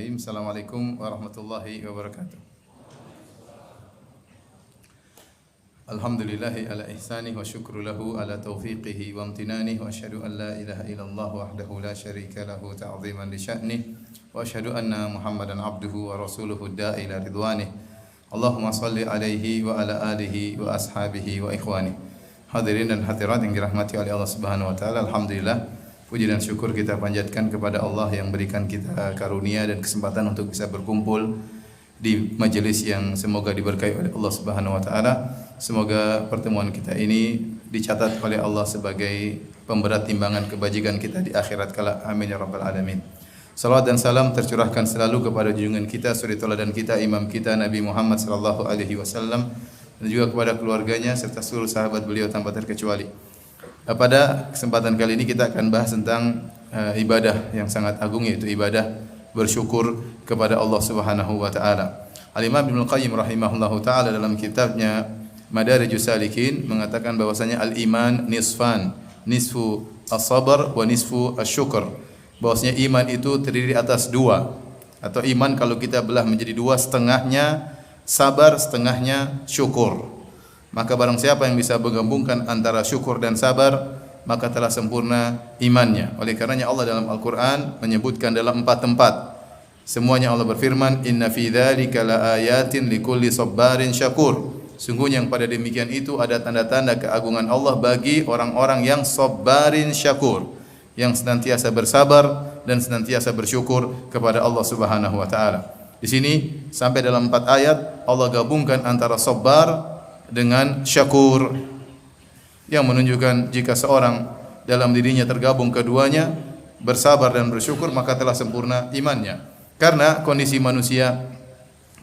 Bismillahirrahmanirrahim. Assalamualaikum warahmatullahi wabarakatuh. Alhamdulillahi ala ihsanih wa syukru lahu ala taufiqihi wa amtinanih wa asyhadu an la ilaha illallah wahdahu la syarika lahu ta'ziman li sya'nih wa asyhadu anna Muhammadan abduhu wa rasuluhu da'i ila ridwanih. Allahumma salli alaihi wa ala alihi wa ashabihi wa ikhwani. Hadirin dan hadirat yang dirahmati oleh Allah Subhanahu wa taala, alhamdulillah puji dan syukur kita panjatkan kepada Allah yang berikan kita karunia dan kesempatan untuk bisa berkumpul di majelis yang semoga diberkahi oleh Allah Subhanahu wa taala. Semoga pertemuan kita ini dicatat oleh Allah sebagai pemberat timbangan kebajikan kita di akhirat kelak. Amin ya rabbal alamin. Salawat dan salam tercurahkan selalu kepada junjungan kita, suri tauladan kita, imam kita Nabi Muhammad sallallahu alaihi wasallam, dan juga kepada keluarganya serta seluruh sahabat beliau tanpa terkecuali. Pada kesempatan kali ini kita akan bahas tentang ibadah yang sangat agung, yaitu ibadah bersyukur kepada Allah Subhanahu wa taala. Al-Imam Ibnu Qayyim rahimahullahu taala dalam kitabnya Madarijus Salikin mengatakan bahwasanya al-iman nisfan, nisfu as-sabr wa nisfu asy-syukr. Bahwasanya iman itu terdiri atas dua, atau iman kalau kita belah menjadi dua, setengahnya sabar, setengahnya syukur. Maka barang siapa yang bisa menggabungkan antara syukur dan sabar, maka telah sempurna imannya. Oleh karenanya Allah dalam Al-Quran menyebutkan dalam 4 tempat. Semuanya Allah berfirman, Inna fi dzalika laayatin likulli sabbarin syakur. Sungguhnya yang pada demikian itu ada tanda-tanda keagungan Allah bagi orang-orang yang sabbarin syakur, yang senantiasa bersabar dan senantiasa bersyukur kepada Allah Subhanahu wa taala. Di sini sampai dalam 4 ayat Allah gabungkan antara sabbar dengan syakur, yang menunjukkan jika seorang dalam dirinya tergabung keduanya, bersabar dan bersyukur, maka telah sempurna imannya. Karena kondisi manusia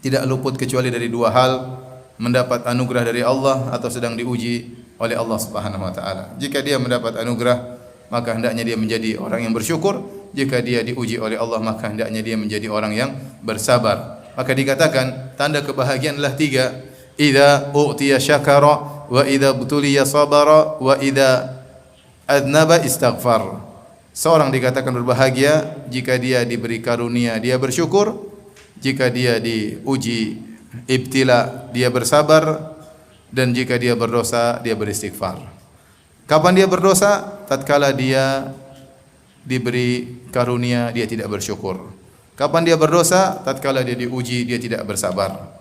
tidak luput kecuali dari dua hal: mendapat anugerah dari Allah atau sedang diuji oleh Allah Subhanahu wa taala. Jika dia mendapat anugerah, maka hendaknya dia menjadi orang yang bersyukur. Jika dia diuji oleh Allah, maka hendaknya dia menjadi orang yang bersabar. Maka dikatakan tanda kebahagiaan adalah 3. Idza u'tiya syakara wa idza butuliya sabara wa idza adnaba istaghfar. Seorang dikatakan berbahagia jika dia diberi karunia dia bersyukur, jika dia diuji ibtila dia bersabar, dan jika dia berdosa dia beristighfar. Kapan dia berdosa? Tatkala dia diberi karunia dia tidak bersyukur. Kapan dia berdosa? Tatkala dia diuji dia tidak bersabar.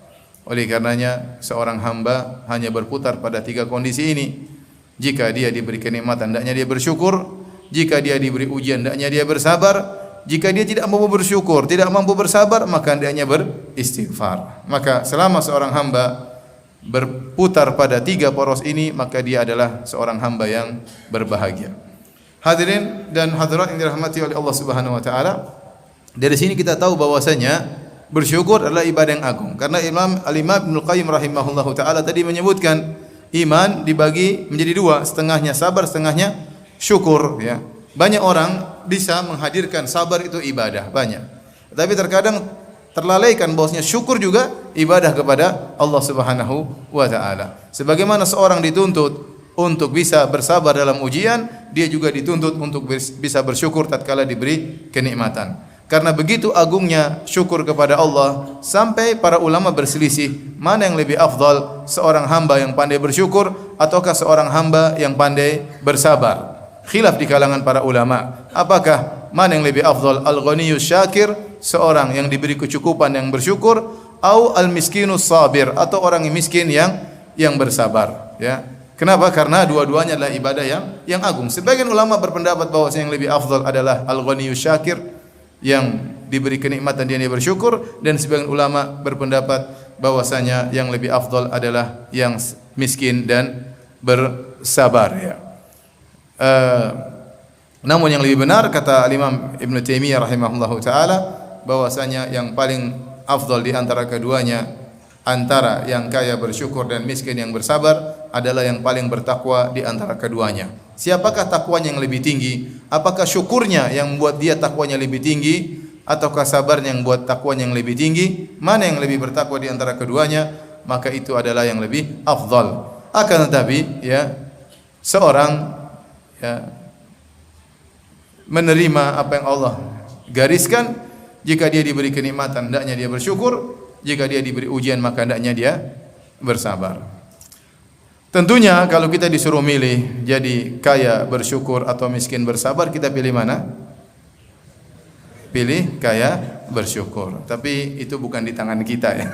Oleh karenanya seorang hamba hanya berputar pada 3 kondisi ini. Jika dia diberi kenikmatan, hendaknya dia bersyukur. Jika dia diberi ujian, hendaknya dia bersabar. Jika dia tidak mampu bersyukur, tidak mampu bersabar, maka hendaknya beristighfar. Maka selama seorang hamba berputar pada 3 poros ini, maka dia adalah seorang hamba yang berbahagia. Hadirin dan hadirat yang dirahmati oleh Allah Subhanahu wa taala, dari sini kita tahu bahwasanya bersyukur adalah ibadah yang agung. Karena Al-Imam Ibnu Qayyim rahimahullahu taala tadi menyebutkan iman dibagi menjadi 2, setengahnya sabar, setengahnya syukur, ya. Banyak orang bisa menghadirkan sabar itu ibadah, banyak. Tapi terkadang terlalaikan bahwasanya syukur juga ibadah kepada Allah Subhanahu wa taala. Sebagaimana seorang dituntut untuk bisa bersabar dalam ujian, dia juga dituntut untuk bisa bersyukur tatkala diberi kenikmatan. Karena begitu agungnya syukur kepada Allah sampai para ulama berselisih mana yang lebih afdal, seorang hamba yang pandai bersyukur ataukah seorang hamba yang pandai bersabar. Khilaf di kalangan para ulama, apakah mana yang lebih afdal, al-ghaniyus syakir, seorang yang diberi kecukupan yang bersyukur, atau al-miskinus sabir, atau orang yang miskin yang bersabar, ya. Kenapa? Karena dua-duanya adalah ibadah yang agung. Sebagian ulama berpendapat bahwa yang lebih afdal adalah al-ghaniyus syakir, yang diberi kenikmatan dia bersyukur, dan sebagian ulama berpendapat bahwasanya yang lebih afdal adalah yang miskin dan bersabar, ya. Namun yang lebih benar kata Imam Ibnu Taimiyah rahimahullahu taala bahwasanya yang paling afdal di antara keduanya, antara yang kaya bersyukur dan miskin yang bersabar, adalah yang paling bertakwa di antara keduanya. Siapakah takwanya yang lebih tinggi? Apakah syukurnya yang membuat dia takwanya lebih tinggi, ataukah sabarnya yang membuat takwanya yang lebih tinggi? Mana yang lebih bertakwa di antara keduanya? Maka itu adalah yang lebih afdal. Akan tetapi, ya, seorang, ya, menerima apa yang Allah gariskan, Jika dia diberi kenikmatan, hendaknya dia bersyukur. Jika dia diberi ujian, maka hendaknya dia bersabar. Tentunya kalau kita disuruh milih jadi kaya bersyukur atau miskin bersabar, kita pilih mana? Pilih kaya bersyukur. Tapi itu bukan di tangan kita ya.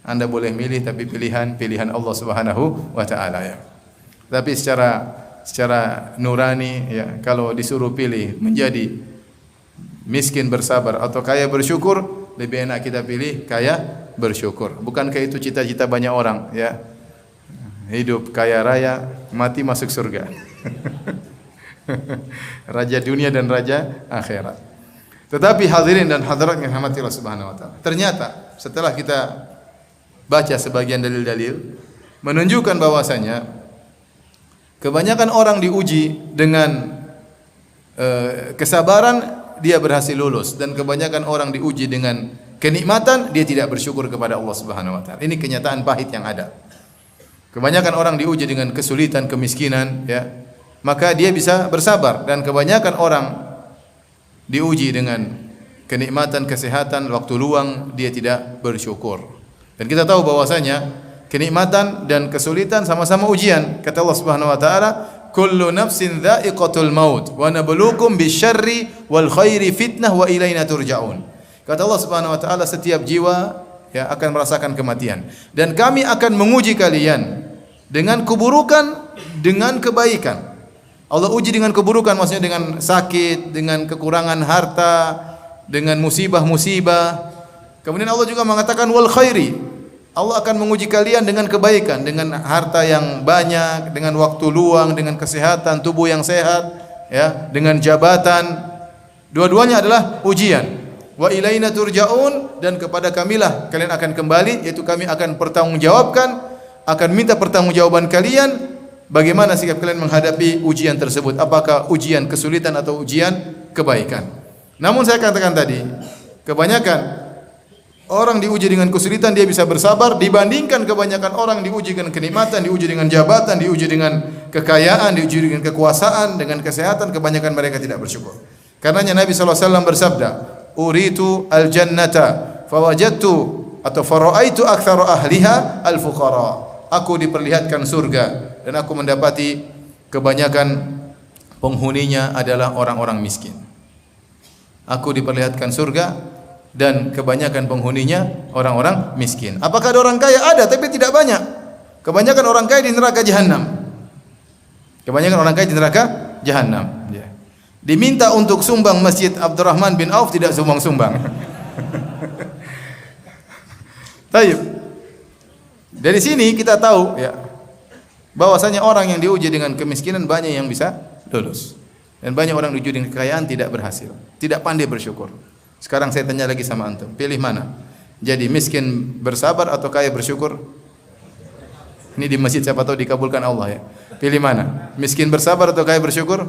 Anda boleh milih, tapi pilihan Allah Subhanahu wa taala ya. Tapi secara nurani ya, kalau disuruh pilih menjadi miskin bersabar atau kaya bersyukur, lebih enak kita pilih kaya bersyukur. Bukankah itu cita-cita banyak orang ya? Hidup kaya raya, mati masuk surga. Raja dunia dan raja akhirat. Tetapi hadirin dan hadirat yang dirahmati Allah Subhanahu wa taala, ternyata setelah kita baca sebagian dalil-dalil menunjukkan bahwasanya kebanyakan orang diuji dengan kesabaran, dia berhasil lulus, dan kebanyakan orang diuji dengan kenikmatan, dia tidak bersyukur kepada Allah Subhanahu wa taala. Ini kenyataan pahit yang ada. Kebanyakan orang diuji dengan kesulitan, kemiskinan ya, maka dia bisa bersabar, dan kebanyakan orang diuji dengan kenikmatan, kesehatan, waktu luang, dia tidak bersyukur. Dan kita tahu bahwasanya kenikmatan dan kesulitan sama-sama ujian. Kata Allah Subhanahu wa taala, kullu nafsin dha'iqatul maut wa nabluukum bisyarri wal khairi fitnah wa ilaina turja'un. Kata Allah Subhanahu wa taala, setiap jiwa ya akan merasakan kematian, dan kami akan menguji kalian dengan keburukan, dengan kebaikan. Allah uji dengan keburukan, maksudnya dengan sakit, dengan kekurangan harta, dengan musibah-musibah. Kemudian Allah juga mengatakan wal khairi, Allah akan menguji kalian dengan kebaikan, dengan harta yang banyak, dengan waktu luang, dengan kesehatan, tubuh yang sehat, ya, dengan jabatan. Dua-duanya adalah ujian. Wa ilaina turja'un, dan kepada kamilah kalian akan kembali, yaitu kami akan pertanggungjawabkan, akan minta pertanggungjawaban kalian bagaimana sikap kalian menghadapi ujian tersebut, apakah ujian kesulitan atau ujian kebaikan. Namun saya katakan tadi, kebanyakan orang diuji dengan kesulitan dia bisa bersabar, dibandingkan kebanyakan orang diuji dengan kenikmatan, diuji dengan jabatan, diuji dengan kekayaan, diuji dengan kekuasaan, dengan kesehatan, kebanyakan mereka tidak bersyukur. Karenanya Nabi SAW bersabda, uritu al-jannata fawajadtu atau fara'aitu aktsara ahliha al-fuqara. Aku diperlihatkan surga dan aku mendapati kebanyakan penghuninya adalah orang-orang miskin. Aku diperlihatkan surga dan kebanyakan penghuninya orang-orang miskin. Apakah ada orang kaya? Ada, tapi tidak banyak. Kebanyakan orang kaya di neraka jahanam. Kebanyakan orang kaya di neraka jahanam. Ya. Diminta untuk sumbang Masjid Abdurrahman bin Auf, tidak sumbang-sumbang. Baik. Dari sini kita tahu ya, bahwasanya orang yang diuji dengan kemiskinan banyak yang bisa lulus. Dan banyak orang diuji dengan kekayaan tidak berhasil, tidak pandai bersyukur. Sekarang saya tanya lagi sama antum, pilih mana? Jadi miskin bersabar atau kaya bersyukur? Ini di masjid siapa tahu dikabulkan Allah ya. Pilih mana? Miskin bersabar atau kaya bersyukur?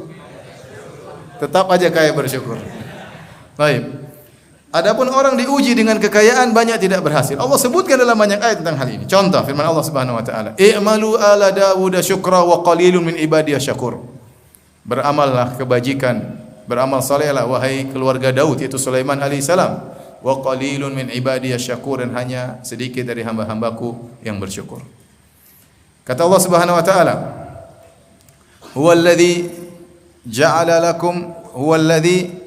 Tetap aja kaya bersyukur. Baik. Adapun orang diuji dengan kekayaan banyak tidak berhasil. Allah sebutkan dalam banyak ayat tentang hal ini. Contoh firman Allah Subhanahu wa taala, "I'malu ala Dawud syukra wa qalilun min ibadiyas syakur." Beramallah kebajikan, beramal salehlah wahai keluarga Daud, yaitu Sulaiman alaihissalam. Wa qalilun min ibadiyas syakur, dan hanya sedikit dari hamba-hambaku yang bersyukur. Kata Allah Subhanahu wa taala, "Huwallazi ja'ala lakum huwallazi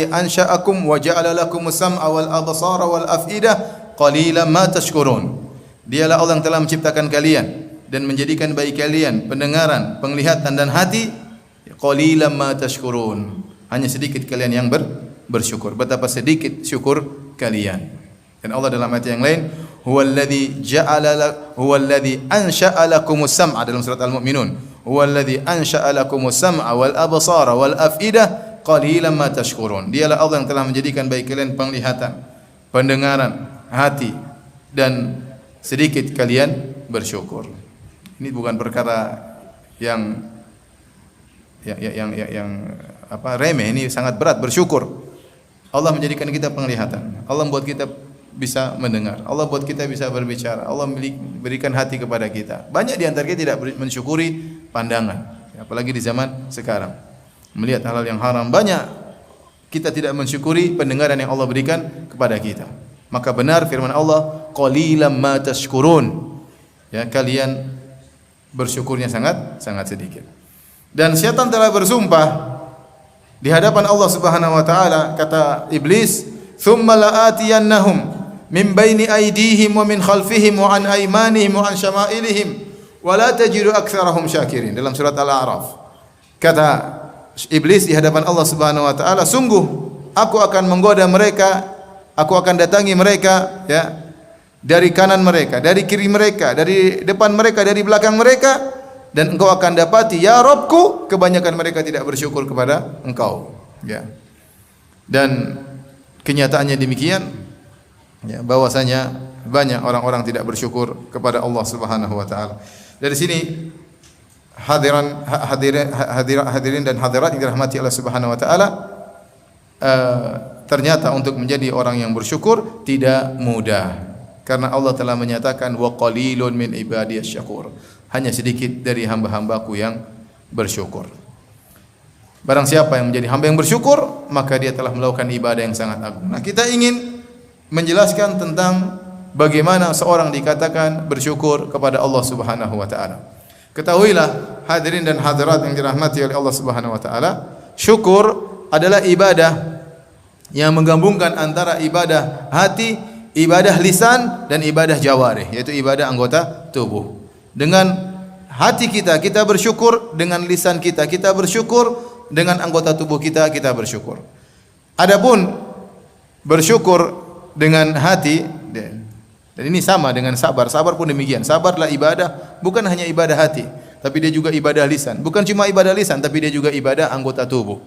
ansha'akum wa ja'ala lakumus sam'a wal absara wal af'idah qalilan ma tashkurun." Dialah Allah yang telah menciptakan kalian dan menjadikan bagi kalian pendengaran, penglihatan dan hati. Qalilan ma tashkurun. Hanya sedikit kalian yang bersyukur. Betapa sedikit syukur kalian. Dan Allah dalam ayat yang lain, huwallazi ansha'a lakumus sam'a, dalam surat Al-Mu'minun. Huwallazi ansha'a lakumus sam'a wal absara wal af'idah qalilan ma tashkurun. Dialah Allah yang telah menjadikan bagi kalian penglihatan, pendengaran, hati, dan sedikit kalian bersyukur. Ini bukan perkara yang remeh, ini sangat berat bersyukur. Allah menjadikan kita penglihatan, Allah membuat kita bisa mendengar, Allah buat kita bisa berbicara, Allah berikan hati kepada kita. Banyak di antara kita tidak mensyukuri pandangan, apalagi di zaman sekarang. Melihat hal-hal yang haram, banyak kita tidak mensyukuri pendengaran yang Allah berikan kepada kita. Maka benar firman Allah, qalilan ma tashkurun. Ya, kalian bersyukurnya sangat sedikit. Dan syaitan telah bersumpah di hadapan Allah Subhanahu wa taala, kata iblis, "Tsumma la'atiyannahum min baini aydihim wa min khalfihim wa an aymanihim wa an syama'ilihim wa la tajidu aktsarahum syakirin." Dalam surat Al-A'raf. Kata iblis di hadapan Allah Subhanahu wa taala, "Sungguh aku akan menggoda mereka, aku akan datangi mereka, ya, dari kanan mereka, dari kiri mereka, dari depan mereka, dari belakang mereka, dan engkau akan dapati, ya Rabbku, kebanyakan mereka tidak bersyukur kepada engkau." Ya. Dan kenyataannya demikian, ya, bahwasanya banyak orang-orang tidak bersyukur kepada Allah Subhanahu wa taala. Dari sini hadirin dan hadirat yang dirahmati Allah Subhanahu wa taala, ternyata untuk menjadi orang yang bersyukur tidak mudah. Karena Allah telah menyatakan, wa qalilun min ibadiyas syakur. Hanya sedikit dari hamba-hambaku yang bersyukur. Barang siapa yang menjadi hamba yang bersyukur, maka dia telah melakukan ibadah yang sangat agung. Nah, kita ingin menjelaskan tentang bagaimana seorang dikatakan bersyukur kepada Allah Subhanahu wa taala. Ketahuilah hadirin dan hadirat yang dirahmati oleh Allah Subhanahu wa taala, syukur adalah ibadah yang menggabungkan antara ibadah hati, ibadah lisan, dan ibadah jawarih, yaitu ibadah anggota tubuh. Dengan hati kita bersyukur, dengan lisan kita bersyukur, dengan anggota tubuh kita bersyukur. Adapun bersyukur dengan hati, dan ini sama dengan sabar. Sabar pun demikian. Sabarlah ibadah, bukan hanya ibadah hati, tapi dia juga ibadah lisan. Bukan cuma ibadah lisan, tapi dia juga ibadah anggota tubuh.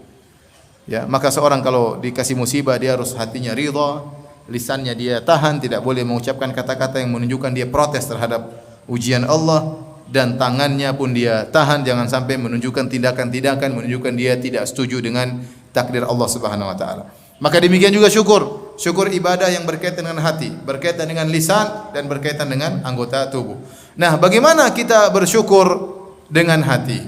Ya, maka seorang kalau dikasih musibah, dia harus hatinya ridha, lisannya dia tahan, tidak boleh mengucapkan kata-kata yang menunjukkan dia protes terhadap ujian Allah, dan tangannya pun dia tahan, jangan sampai menunjukkan tindakan-tindakan menunjukkan dia tidak setuju dengan takdir Allah Subhanahu wa taala. Maka demikian juga syukur. Syukur ibadah yang berkaitan dengan hati, berkaitan dengan lisan, dan berkaitan dengan anggota tubuh. Nah, bagaimana kita bersyukur dengan hati?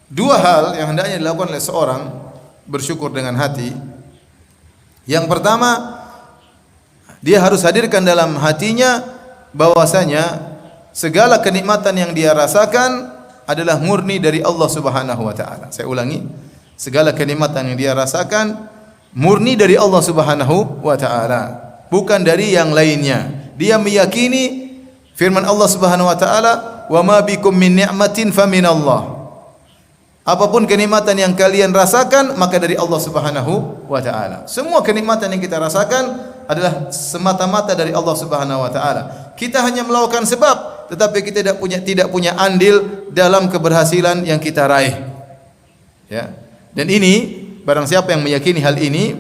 Dua hal yang hendaknya dilakukan oleh seorang bersyukur dengan hati. Yang pertama, dia harus hadirkan dalam hatinya bahwasanya segala kenikmatan yang dia rasakan adalah murni dari Allah Subhanahu wa taala. Saya ulangi, segala kenikmatan yang dia rasakan murni dari Allah Subhanahu wa taala, bukan dari yang lainnya. Dia meyakini firman Allah Subhanahu wa taala, "Wa ma bikum min ni'matin faminallah." Apapun kenikmatan yang kalian rasakan, maka dari Allah Subhanahu wa taala. Semua kenikmatan yang kita rasakan adalah semata-mata dari Allah Subhanahu wa taala. Kita hanya melakukan sebab, tetapi kita tidak punya andil dalam keberhasilan yang kita raih. Ya. Dan ini, barang siapa yang meyakini hal ini,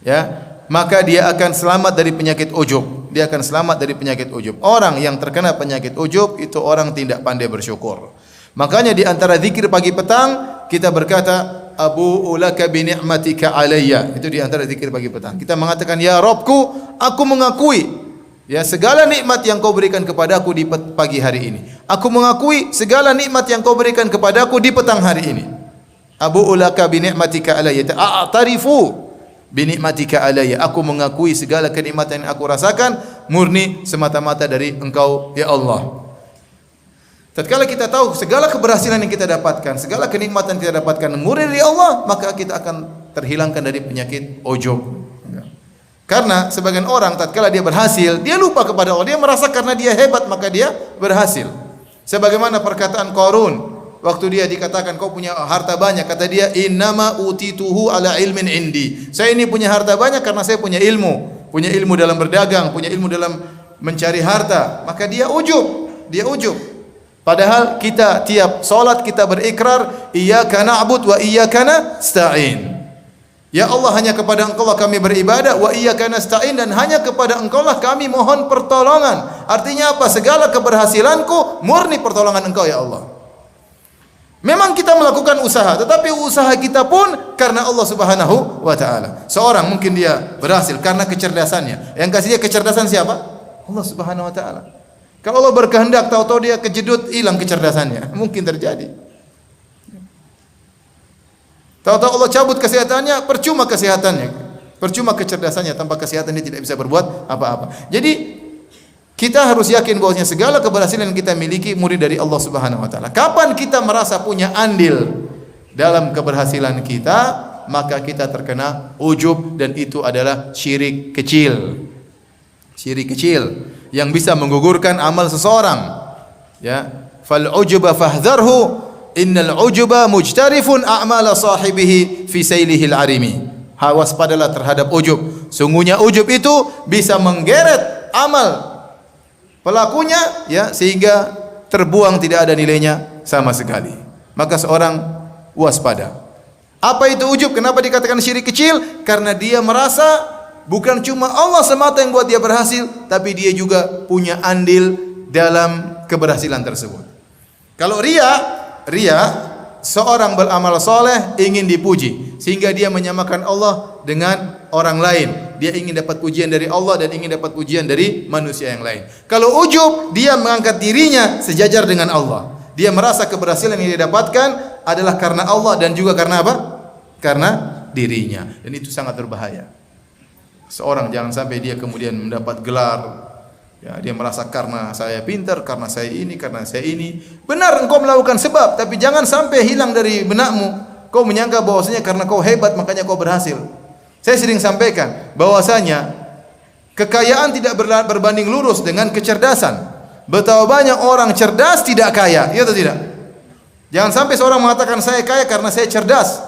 ya, maka dia akan selamat dari penyakit ujub. Dia akan selamat dari penyakit ujub. Orang yang terkena penyakit ujub itu orang tidak pandai bersyukur. Makanya di antara zikir pagi petang kita berkata, "Abu'u laka bi ni'matika alayya." Itu di antara zikir pagi petang. Kita mengatakan, "Ya Rabbku, aku mengakui, ya, segala nikmat yang kau berikan kepadaku di pagi hari ini. Aku mengakui segala nikmat yang kau berikan kepadaku di petang hari ini. Abu'u laka bi ni'matika alayya. A'tarifu bi ni'matika alayya." Aku mengakui segala kenikmatan yang aku rasakan murni semata-mata dari Engkau, ya Allah. Tatkala kita tahu segala keberhasilan yang kita dapatkan, segala kenikmatan yang kita dapatkan murni dari Allah, maka kita akan terhilangkan dari penyakit ujub. Karena sebagian orang tatkala dia berhasil, dia lupa kepada Allah. Dia merasa karena dia hebat maka dia berhasil. Sebagaimana perkataan Qarun, waktu dia dikatakan kau punya harta banyak, kata dia, "Innama utituhu ala ilmin indi." Saya ini punya harta banyak karena saya punya ilmu dalam berdagang, punya ilmu dalam mencari harta. Maka dia ujub. Padahal kita tiap salat kita berikrar, iyyaka na'bud wa iyyaka nasta'in. Ya Allah, hanya kepada Engkau lah kami beribadah, wa iyyaka nasta'in, dan hanya kepada Engkau lah kami mohon pertolongan. Artinya apa? Segala keberhasilanku murni pertolongan Engkau, ya Allah. Memang kita melakukan usaha, tetapi usaha kita pun karena Allah Subhanahu wa taala. Seorang mungkin dia berhasil karena kecerdasannya. Yang kasih dia kecerdasan siapa? Allah Subhanahu wa taala. Kalau Allah berkehendak, tahu-tahu dia kejedut, hilang kecerdasannya. Mungkin terjadi. Tahu-tahu Allah cabut kesehatannya, percuma kesehatannya, percuma kecerdasannya, tanpa kesehatan dia tidak bisa berbuat apa-apa. Jadi kita harus yakin bahwasanya segala keberhasilan yang kita miliki murni dari Allah Subhanahu wa taala. Kapan kita merasa punya andil dalam keberhasilan kita, maka kita terkena ujub, dan itu adalah syirik kecil. Syirik kecil yang bisa menggugurkan amal seseorang. Ya, fal ujuba fahdharhu innal ujuba mujtarifun a'mala sahibihi fi sailihil arimi. Waspadalah terhadap ujub. Sungguhnya ujub itu bisa menggeret amal pelakunya, ya, sehingga terbuang, tidak ada nilainya sama sekali. Maka seorang waspada. Apa itu ujub? Kenapa dikatakan syirik kecil? Karena dia merasa bukan cuma Allah semata yang buat dia berhasil, tapi dia juga punya andil dalam keberhasilan tersebut. Kalau ria, seorang beramal soleh ingin dipuji, sehingga dia menyamakan Allah dengan orang lain. Dia ingin dapat pujian dari Allah dan ingin dapat pujian dari manusia yang lain. Kalau ujub, dia mengangkat dirinya sejajar dengan Allah. Dia merasa keberhasilan yang dia dapatkan adalah karena Allah dan juga karena apa? Karena dirinya. Dan itu sangat berbahaya. Seorang jangan sampai dia kemudian mendapat gelar, ya, dia merasa karena saya pintar, karena saya ini, karena saya ini. Benar engkau melakukan sebab, tapi jangan sampai hilang dari benakmu kau menyangka bahwasanya karena kau hebat makanya kau berhasil. Saya sering sampaikan bahwasanya kekayaan tidak berbanding lurus dengan kecerdasan. Betapa banyak orang cerdas tidak kaya, iya atau tidak? Jangan sampai seorang mengatakan saya kaya karena saya cerdas.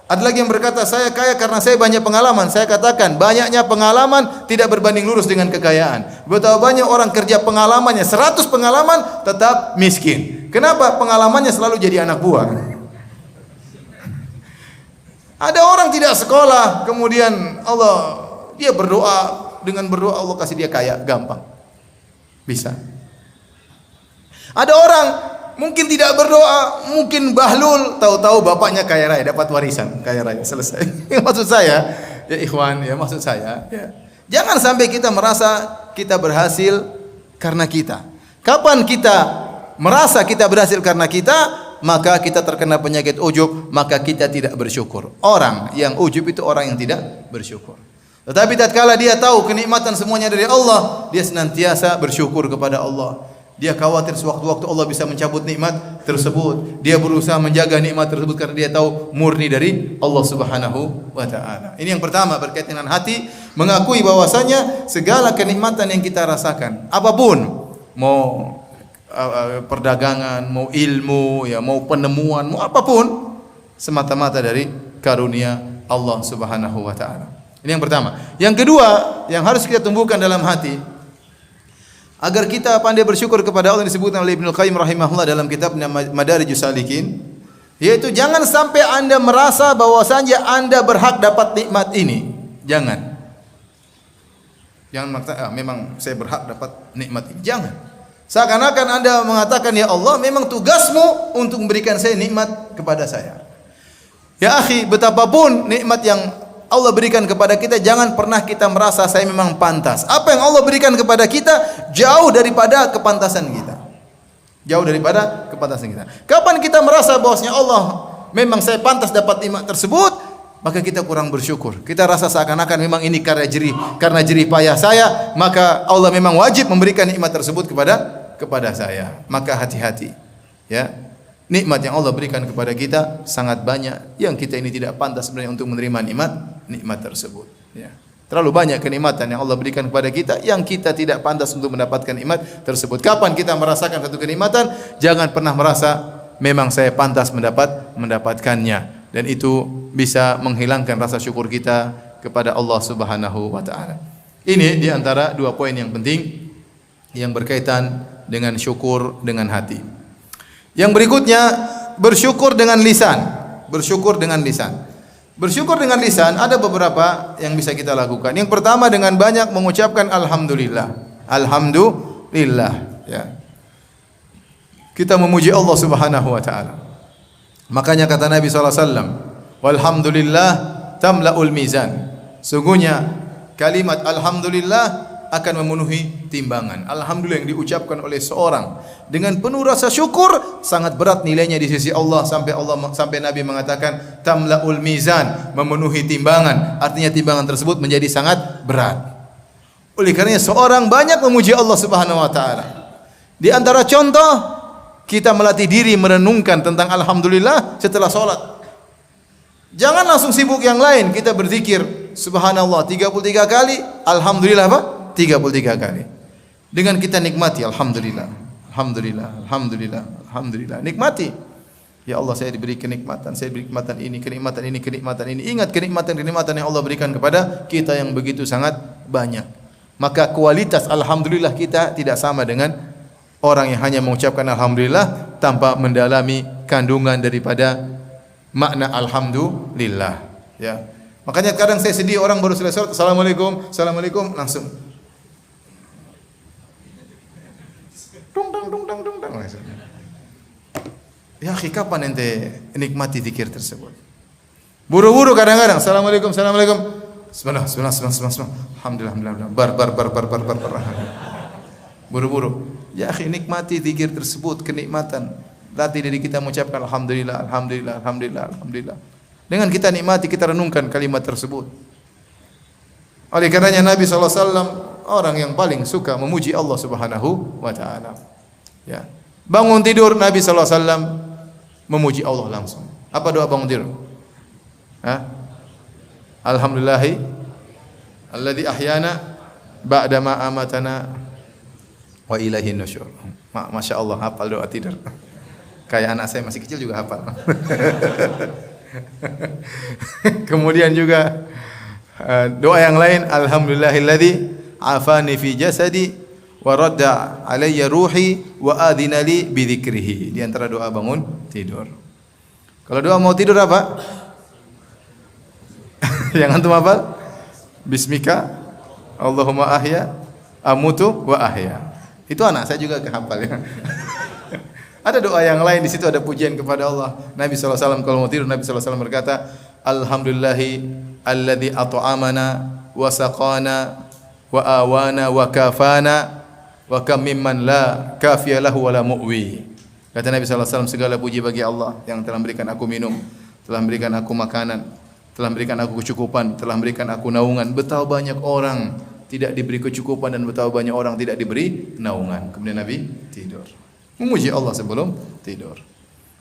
Ada lagi yang berkata saya kaya karena saya banyak pengalaman. Saya katakan banyaknya pengalaman tidak berbanding lurus dengan kekayaan. Betapa banyak orang kerja pengalamannya 100 pengalaman tetap miskin. Kenapa? Pengalamannya selalu jadi anak buah. Ada orang tidak sekolah, kemudian dia berdoa, dengan berdoa Allah kasih dia kaya, gampang. Bisa. Ada orang mungkin tidak berdoa, mungkin bahlul, tahu-tahu bapaknya kaya raya, dapat warisan, kaya raya, selesai. Maksud saya, ya ikhwan, ya maksud saya, ya, jangan sampai kita merasa kita berhasil karena kita. Kapan kita merasa kita berhasil karena kita, maka kita terkena penyakit ujub, maka kita tidak bersyukur. Orang yang ujub itu orang yang tidak bersyukur. Tetapi tatkala dia tahu kenikmatan semuanya dari Allah, dia senantiasa bersyukur kepada Allah. Dia khawatir sewaktu-waktu Allah bisa mencabut nikmat tersebut. Dia berusaha menjaga nikmat tersebut karena dia tahu murni dari Allah Subhanahu wa taala. Ini yang pertama berkaitan dengan hati, mengakui bahwasanya segala kenikmatan yang kita rasakan, apapun, mau perdagangan, mau ilmu, ya, mau penemuan, mau apapun, semata-mata dari karunia Allah Subhanahu wa taala. Ini yang pertama. Yang kedua, yang harus kita tumbuhkan dalam hati agar kita pandai bersyukur kepada Allah, yang disebutkan oleh Ibnu Qayyim rahimahullah dalam kitabnya Madarijus Salikin, yaitu jangan sampai Anda merasa bahwasanya Anda berhak dapat nikmat ini. Jangan mengatakan memang saya berhak dapat nikmat ini. Jangan. Seakan-akan Anda mengatakan, ya Allah, memang tugasmu untuk memberikan saya nikmat kepada saya. Ya akhi, betapapun nikmat yang Allah berikan kepada kita, jangan pernah kita merasa saya memang pantas. Apa yang Allah berikan kepada kita jauh daripada kepantasan kita. Jauh daripada kepantasan kita. Kapan kita merasa bahwasanya Allah memang saya pantas dapat nikmat tersebut, maka kita kurang bersyukur. Kita rasa seakan-akan memang ini karena jerih payah saya, maka Allah memang wajib memberikan nikmat tersebut kepada saya. Maka hati-hati, ya. Nikmat yang Allah berikan kepada kita sangat banyak, yang kita ini tidak pantas sebenarnya untuk menerima nikmat tersebut, ya. Terlalu banyak kenikmatan yang Allah berikan kepada kita yang kita tidak pantas untuk mendapatkan nikmat tersebut. Kapan kita merasakan satu kenikmatan, jangan pernah merasa memang saya pantas mendapatkannya, dan itu bisa menghilangkan rasa syukur kita kepada Allah Subhanahu wa taala. Ini di antara dua poin yang penting yang berkaitan dengan syukur dengan hati. Yang berikutnya, bersyukur dengan lisan. Bersyukur dengan lisan. Bersyukur dengan lisan ada beberapa yang bisa kita lakukan. Yang pertama, dengan banyak mengucapkan alhamdulillah. Alhamdulillah, ya. Kita memuji Allah Subhanahu wa taala. Makanya kata Nabi sallallahu alaihi wasallam, "Walhamdulillah tamla'ul mizan." Sungguhnya kalimat alhamdulillah akan memenuhi timbangan. Alhamdulillah yang diucapkan oleh seorang dengan penuh rasa syukur sangat berat nilainya di sisi Allah sampai Nabi mengatakan tamlaul mizan, memenuhi timbangan. Artinya timbangan tersebut menjadi sangat berat. Oleh karenanya seorang banyak memuji Allah Subhanahu wa taala. Di antara contoh kita melatih diri merenungkan tentang alhamdulillah setelah salat. Jangan langsung sibuk yang lain, kita berzikir subhanallah 33 kali, alhamdulillah apa? 33 kali. Dengan kita nikmati alhamdulillah. Alhamdulillah, alhamdulillah, alhamdulillah. Nikmati. Ya Allah, saya diberi kenikmatan, saya diberi kenikmatan ini, kenikmatan ini, kenikmatan ini. Ingat kenikmatan-kenikmatan yang Allah berikan kepada kita yang begitu sangat banyak. Maka kualitas alhamdulillah kita tidak sama dengan orang yang hanya mengucapkan alhamdulillah tanpa mendalami kandungan daripada makna alhamdulillah, ya. Makanya kadang saya sedih orang baru selesai salat, assalamualaikum, assalamualaikum, langsung dung. Ya, kapan ente nikmati zikir tersebut? Buru-buru kadang-kadang, assalamualaikum, assalamualaikum, bismillah, alhamdulillah, bar. Buru-buru. Ya, nikmati zikir tersebut, kenikmatan. Latih diri kita mengucapkan alhamdulillah, alhamdulillah, alhamdulillah, alhamdulillah. Dengan kita nikmati, kita renungkan kalimat tersebut. Oleh karenanya Nabi SAW orang yang paling suka memuji Allah Subhanahu wa taala. Ya. Bangun tidur Nabi SAW memuji Allah langsung. Apa doa bangun tidur? Alhamdulillahi alladzi ahyana ba'da ma amatana wa ilaihin nusyur. Masya Allah, hafal doa tidur. Kayak anak saya masih kecil juga hafal. Kemudian juga doa yang lain, alhamdulillahilladzi afani fi jasadi wa radda alayya ruhi wa adina li bi dzikrihi. Di antara doa bangun tidur. Kalau doa mau tidur apa? Yang antum hafal? Bismika Allahumma ahya amutu wa ahya. Itu anak saya juga kehafal ya. Ada doa yang lain, di situ ada pujian kepada Allah. Nabi SAW kalau mau tidur, Nabi SAW berkata, alhamdulillahi alladzi at'amana wa saqana wa awana wa kafana wa kam mimman la kafiya lahu wa la mu'wi. Kata Nabi SAW, segala puji bagi Allah yang telah memberikan aku minum, telah memberikan aku makanan, telah memberikan aku kecukupan, telah memberikan aku naungan. Betapa banyak orang tidak diberi kecukupan dan betapa banyak orang tidak diberi naungan. Kemudian Nabi tidur. Memuji Allah sebelum tidur.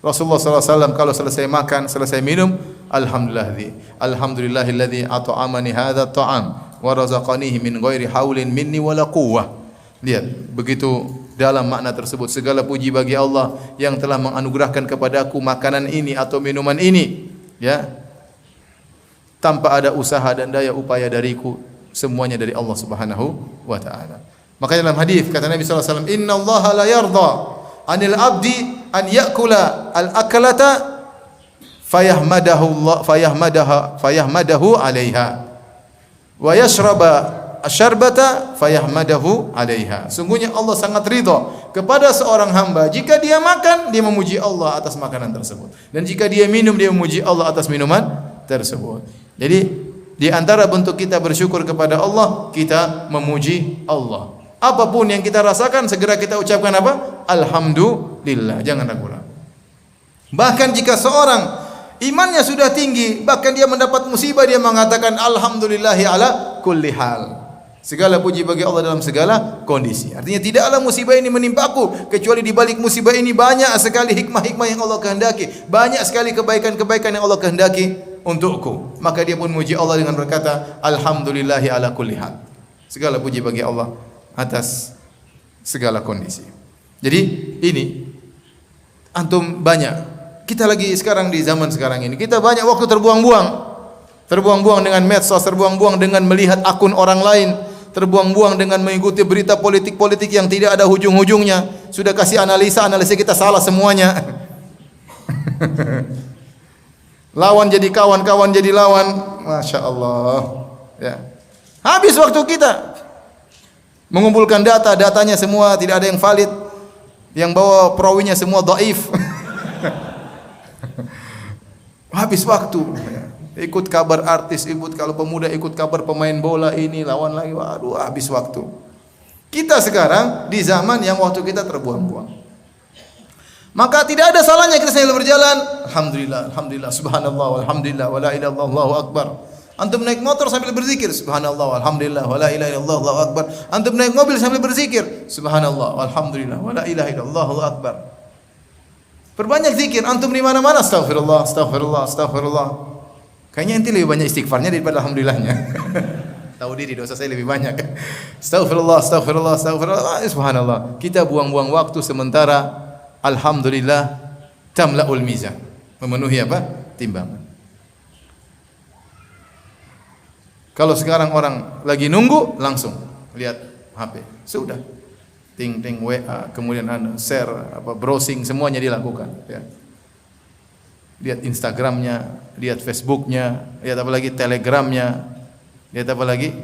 Rasulullah SAW kalau selesai makan, selesai minum, alhamdulillahilladzi at'amani hadza ta'am wa razaqanihi min ghairi haulin minni wala quwwah. Lihat, begitu dalam makna tersebut, segala puji bagi Allah yang telah menganugerahkan kepadaku makanan ini atau minuman ini, ya. Tanpa ada usaha dan daya upaya dariku, semuanya dari Allah Subhanahu wa taala. Makanya dalam hadis kata Nabi SAW, innallaha la yarda 'anil 'abdi an ya'kula al-aklata fayahmadahu 'alaiha wa yashraba asyarbata fayahmadahu 'alaiha. Sungguhnya Allah sangat ridha kepada seorang hamba jika dia makan, dia memuji Allah atas makanan tersebut, dan jika dia minum, dia memuji Allah atas minuman tersebut. Jadi di antara bentuk kita bersyukur kepada Allah, kita memuji Allah. Apapun yang kita rasakan, segera kita ucapkan apa? Alhamdulillah, jangan ragu-ragu. Bahkan jika seorang imannya sudah tinggi, bahkan dia mendapat musibah, dia mengatakan alhamdulillahi ala kulli hal. Segala puji bagi Allah dalam segala kondisi. Artinya tidaklah musibah ini menimpaku kecuali di balik musibah ini banyak sekali hikmah-hikmah yang Allah kehendaki, banyak sekali kebaikan-kebaikan yang Allah kehendaki untukku. Maka dia pun muji Allah dengan berkata alhamdulillahi ala kulli hal. Segala puji bagi Allah atas segala kondisi. Jadi ini antum banyak, kita lagi sekarang di zaman sekarang ini, kita banyak waktu terbuang-buang dengan medsos, terbuang-buang dengan melihat akun orang lain, terbuang-buang dengan mengikuti berita politik-politik yang tidak ada hujung-hujungnya. Sudah kasih analisa kita salah semuanya. Lawan jadi kawan, kawan jadi lawan. Masya Allah, ya. Habis waktu kita mengumpulkan datanya semua tidak ada yang valid, yang bawa perawinya semua dhaif. Habis waktu, Ikut kabar artis, kalau pemuda ikut kabar pemain bola ini lawan lagi, waduh habis waktu. Kita sekarang di zaman yang waktu kita terbuang-buang. Maka tidak ada salahnya kita sambil berjalan, alhamdulillah, alhamdulillah, subhanallah, alhamdulillah, wala ilaha illallah, Allahu akbar. Antum naik motor sambil berzikir, subhanallah, alhamdulillah, wala ilaha illallah, Allahu akbar. Antum naik mobil sambil berzikir, subhanallah, alhamdulillah, wala ilaha illallah, Allahu akbar. Perbanyak zikir, antum di mana-mana astaghfirullah, astaghfirullah, astaghfirullah. Kayaknya ente lebih banyak istighfarnya daripada alhamdulillahnya. Tahu diri dosa saya lebih banyak. Astaghfirullah, astaghfirullah, astaghfirullah, subhanallah. Kita buang-buang waktu sementara alhamdulillah tamla'ul mizan. Memenuhi apa? Timbangan. Kalau sekarang orang lagi nunggu langsung lihat HP. Sudah. Ting ting WA, kemudian share, browsing semuanya dilakukan, ya. Lihat Instagramnya, lihat Facebooknya, lihat apa lagi Telegramnya, lihat apa lagi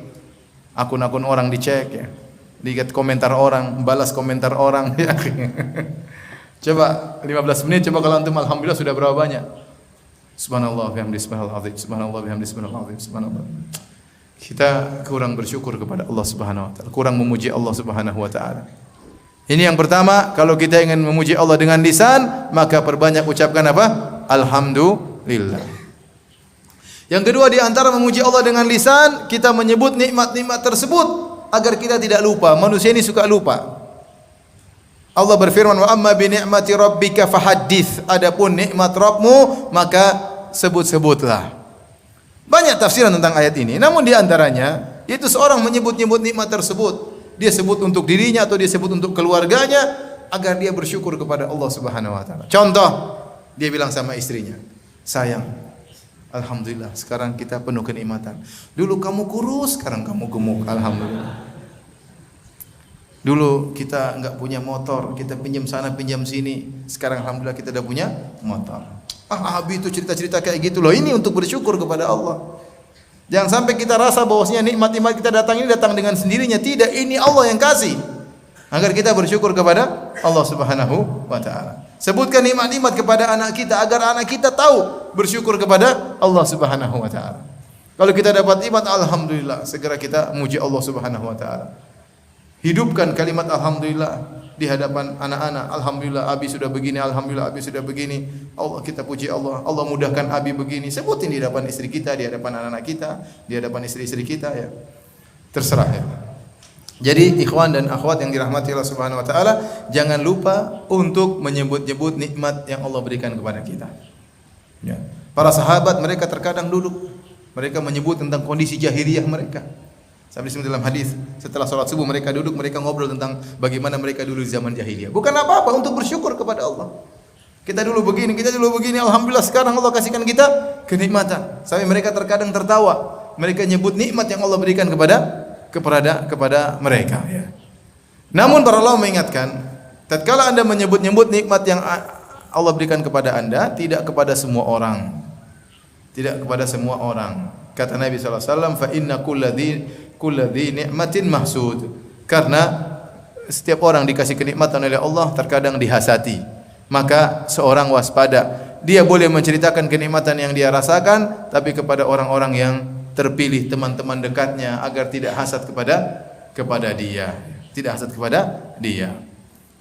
akun-akun orang dicek, ya. Lihat komentar orang, balas komentar orang, ya. Coba 15 menit, coba kalau antum alhamdulillah sudah berapa banyak? Subhanallah bihamdi subhanallah azim, subhanallah bihamdi subhanallah azim, subhanallah. Kita kurang bersyukur kepada Allah Subhanahu wa taala, kurang memuji Allah Subhanahu wa taala. Ini yang pertama, kalau kita ingin memuji Allah dengan lisan, maka perbanyak ucapkan apa? Alhamdulillah. Yang kedua di antara memuji Allah dengan lisan, kita menyebut nikmat-nikmat tersebut agar kita tidak lupa. Manusia ini suka lupa. Allah berfirman, "Wa amma bi ni'mati rabbika fahaddits." Adapun nikmat Rabbmu, maka sebut-sebutlah. Banyak tafsiran tentang ayat ini. Namun di antaranya, yaitu seorang menyebut-nyebut nikmat tersebut. Dia sebut untuk dirinya atau dia sebut untuk keluarganya agar dia bersyukur kepada Allah Subhanahu wa taala. Contoh, dia bilang sama istrinya, "Sayang, alhamdulillah sekarang kita penuh kenikmatan. Dulu kamu kurus, sekarang kamu gemuk, alhamdulillah. Dulu kita enggak punya motor, kita pinjam sana pinjam sini, sekarang alhamdulillah kita udah punya motor." Abi itu cerita-cerita kayak gitu loh. Ini untuk bersyukur kepada Allah. Jangan sampai kita rasa bahwasanya nikmat-nikmat kita datang ini datang dengan sendirinya. Tidak, ini Allah yang kasih. Agar kita bersyukur kepada Allah Subhanahu wa taala. Sebutkan nikmat-nikmat kepada anak kita agar anak kita tahu bersyukur kepada Allah Subhanahu wa taala. Kalau kita dapat nikmat, alhamdulillah, segera kita muji Allah Subhanahu wa taala. Hidupkan kalimat alhamdulillah di hadapan anak-anak. Alhamdulillah Abi sudah begini, alhamdulillah Abi sudah begini. Allah, kita puji Allah. Allah mudahkan Abi begini. Sebutin di hadapan istri kita, di hadapan anak-anak kita, di hadapan istri-istri kita, ya. Terserah, ya. Jadi ikhwan dan akhwat yang dirahmati Allah Subhanahu wa taala, jangan lupa untuk menyebut-nyebut nikmat yang Allah berikan kepada kita. Ya. Para sahabat mereka terkadang duduk, mereka menyebut tentang kondisi jahiliyah mereka. Sampai disebut dalam hadis, setelah sholat subuh mereka duduk, mereka ngobrol tentang bagaimana mereka dulu di zaman jahiliyah. Bukan apa-apa, untuk bersyukur kepada Allah. Kita dulu begini, alhamdulillah sekarang Allah kasihkan kita kenikmatan. Sampai mereka terkadang tertawa. Mereka nyebut nikmat yang Allah berikan kepada mereka, ya. Namun para ulama mengingatkan, tatkala Anda menyebut-nyebut nikmat yang Allah berikan kepada Anda, tidak kepada semua orang. Tidak kepada semua orang. Kata Nabi sallallahu alaihi wasallam, "Fa inna kulladzi ni'matin mahsud." Karena setiap orang dikasih kenikmatan oleh Allah terkadang dihasati. Maka seorang waspada. Dia boleh menceritakan kenikmatan yang dia rasakan, tapi kepada orang-orang yang terpilih, teman-teman dekatnya, agar tidak hasad kepada dia. Tidak hasad kepada dia.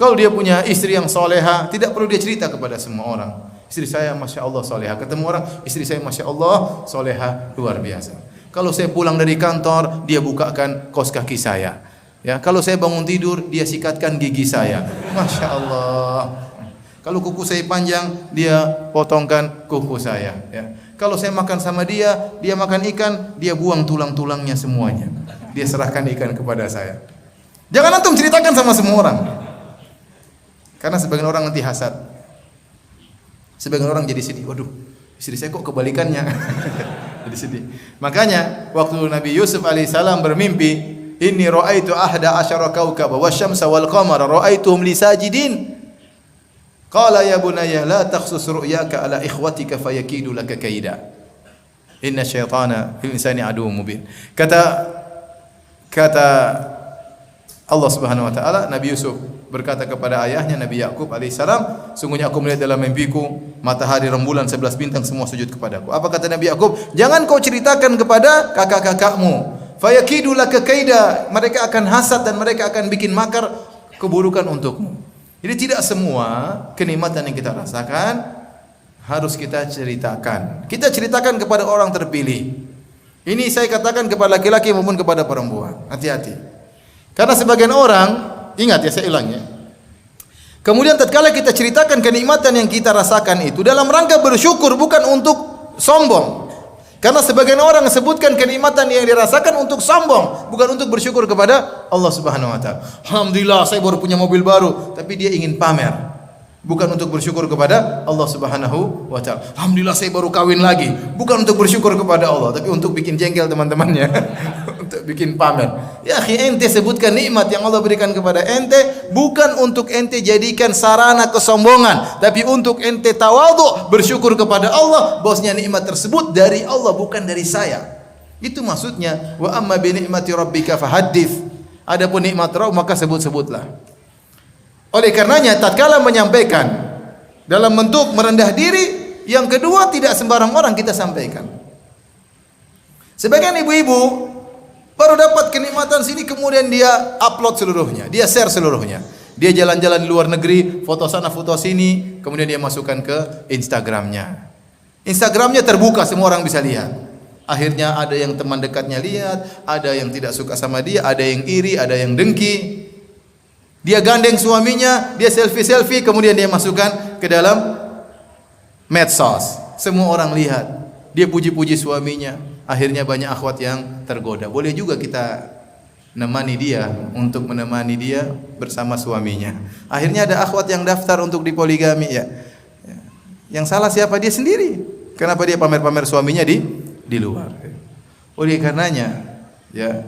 Kalau dia punya istri yang soleha, tidak perlu dia cerita kepada semua orang. Istri saya Masya Allah soleha. Ketemu orang, istri saya Masya Allah soleha, luar biasa. Kalau saya pulang dari kantor, dia bukakan kaos kaki saya. Ya, kalau saya bangun tidur, dia sikatkan gigi saya. Masya Allah. Kalau kuku saya panjang, dia potongkan kuku saya. Ya. Kalau saya makan sama dia makan ikan, dia buang tulang-tulangnya semuanya. Dia serahkan ikan kepada saya. Jangan antum ceritakan sama semua orang. Karena sebagian orang nanti hasad. Sebagian orang jadi sedih. Waduh, istri saya kok kebalikannya. Jadi sedih. Makanya waktu Nabi Yusuf alaihissalam bermimpi, inni ra'aitu ahda asyara kaukaba wasyamsa wal qamara ra'aituhum li sajidin. Qala ya bunayya la takhsus ru'yaka ala ikhwatika fayakidu laka kaida. Inna syaitana lil insani aduwwun mubin. Kata Allah Subhanahu wa taala, Nabi Yusuf berkata kepada ayahnya Nabi Yakub alaihissalam, sungguhnya aku melihat dalam mimpiku matahari, rembulan, 11 bintang semua sujud kepadaku. Apa kata Nabi Yakub? Jangan kau ceritakan kepada kakak-kakakmu. Fayakidu laka kaida. Mereka akan hasad dan mereka akan bikin makar keburukan untukmu. Jadi tidak semua kenikmatan yang kita rasakan harus kita ceritakan. Kita ceritakan kepada orang terpilih. Ini saya katakan kepada laki-laki maupun kepada perempuan. Hati-hati. Karena sebagian orang, ingat ya, saya ulang ya. Kemudian tatkala kita ceritakan kenikmatan yang kita rasakan itu dalam rangka bersyukur, bukan untuk sombong. Karena sebagian orang sebutkan kenikmatan yang dirasakan untuk sombong, bukan untuk bersyukur kepada Allah Subhanahu wa taala. Alhamdulillah saya baru punya mobil baru, tapi dia ingin pamer. Bukan untuk bersyukur kepada Allah Subhanahu wa taala. Alhamdulillah saya baru kawin lagi, bukan untuk bersyukur kepada Allah, tapi untuk bikin jengkel teman-temannya. Untuk bikin pamer. Ya akhi, ente sebutkan nikmat yang Allah berikan kepada ente bukan untuk ente jadikan sarana kesombongan, tapi untuk ente tawadhu, bersyukur kepada Allah bahwasanya nikmat tersebut dari Allah bukan dari saya. Itu maksudnya wa amma bi ni'mati rabbika fahaddits. Adapun nikmat Rabb maka sebut-sebutlah. Oleh karenanya tatkala menyampaikan dalam bentuk merendah diri, yang kedua tidak sembarang orang kita sampaikan. Sebagian ibu-ibu baru dapat kenikmatan sini kemudian dia upload seluruhnya, dia share seluruhnya. Dia jalan-jalan di luar negeri, foto sana foto sini, kemudian dia masukkan ke Instagramnya. Instagramnya terbuka, semua orang bisa lihat. Akhirnya ada yang teman dekatnya lihat, ada yang tidak suka sama dia, ada yang iri, ada yang dengki. Dia gandeng suaminya, dia selfie-selfie, kemudian dia masukkan ke dalam medsos. Semua orang lihat. Dia puji-puji suaminya. Akhirnya banyak akhwat yang tergoda. Boleh juga kita menemani dia, untuk menemani dia bersama suaminya. Akhirnya ada akhwat yang daftar untuk dipoligami ya. Yang salah siapa? Dia sendiri. Kenapa dia pamer-pamer suaminya di luar? Oleh karenanya ya,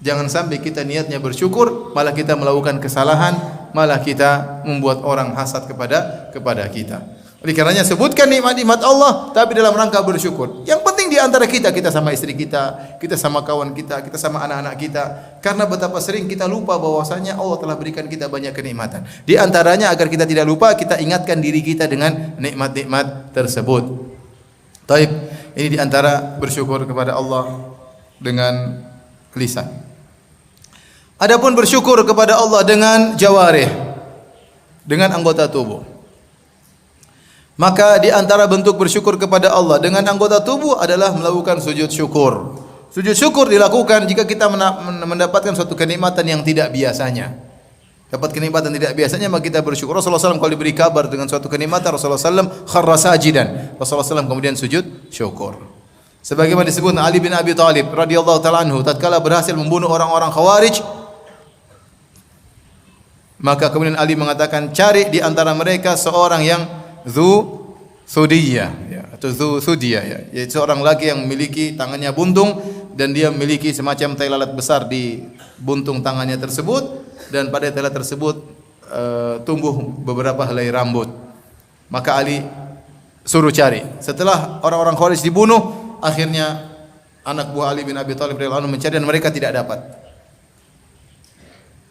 jangan sampai kita niatnya bersyukur, malah kita melakukan kesalahan, malah kita membuat orang hasad kepada kita. Oleh karenanya sebutkan nikmat-nikmat Allah, tapi dalam rangka bersyukur. Yang penting di antara kita sama istri kita, kita sama kawan kita, kita sama anak-anak kita. Karena betapa sering kita lupa bahwasanya Allah telah berikan kita banyak kenikmatan. Di antaranya agar kita tidak lupa, kita ingatkan diri kita dengan nikmat-nikmat tersebut. Taib, ini di antara bersyukur kepada Allah dengan lisan. Adapun bersyukur kepada Allah dengan jawarih, dengan anggota tubuh. Maka di antara bentuk bersyukur kepada Allah dengan anggota tubuh adalah melakukan sujud syukur. Sujud syukur dilakukan jika kita mendapatkan suatu kenikmatan yang tidak biasanya. Dapat kenikmatan tidak biasanya, maka kita bersyukur. Rasulullah SAW kalau diberi kabar dengan suatu kenikmatan, Rasulullah SAW kharra sajidan. Rasulullah SAW kemudian sujud syukur. Sebagaimana disebut Ali bin Abi Thalib radhiyallahu taala anhu tatkala berhasil membunuh orang-orang Khawarij, maka kemudian Ali mengatakan, cari di antara mereka seorang yang sudiyah ya, atau sudiyah ya, yaitu seorang laki yang memiliki tangannya buntung dan dia memiliki semacam tai lalat besar di buntung tangannya tersebut, dan pada tai lalat tersebut tumbuh beberapa helai rambut. Maka Ali suruh cari. Setelah orang-orang Khawarij dibunuh, akhirnya anak buah Ali bin Abi Thalib radhiyallahu anhu mencari dan mereka tidak dapat.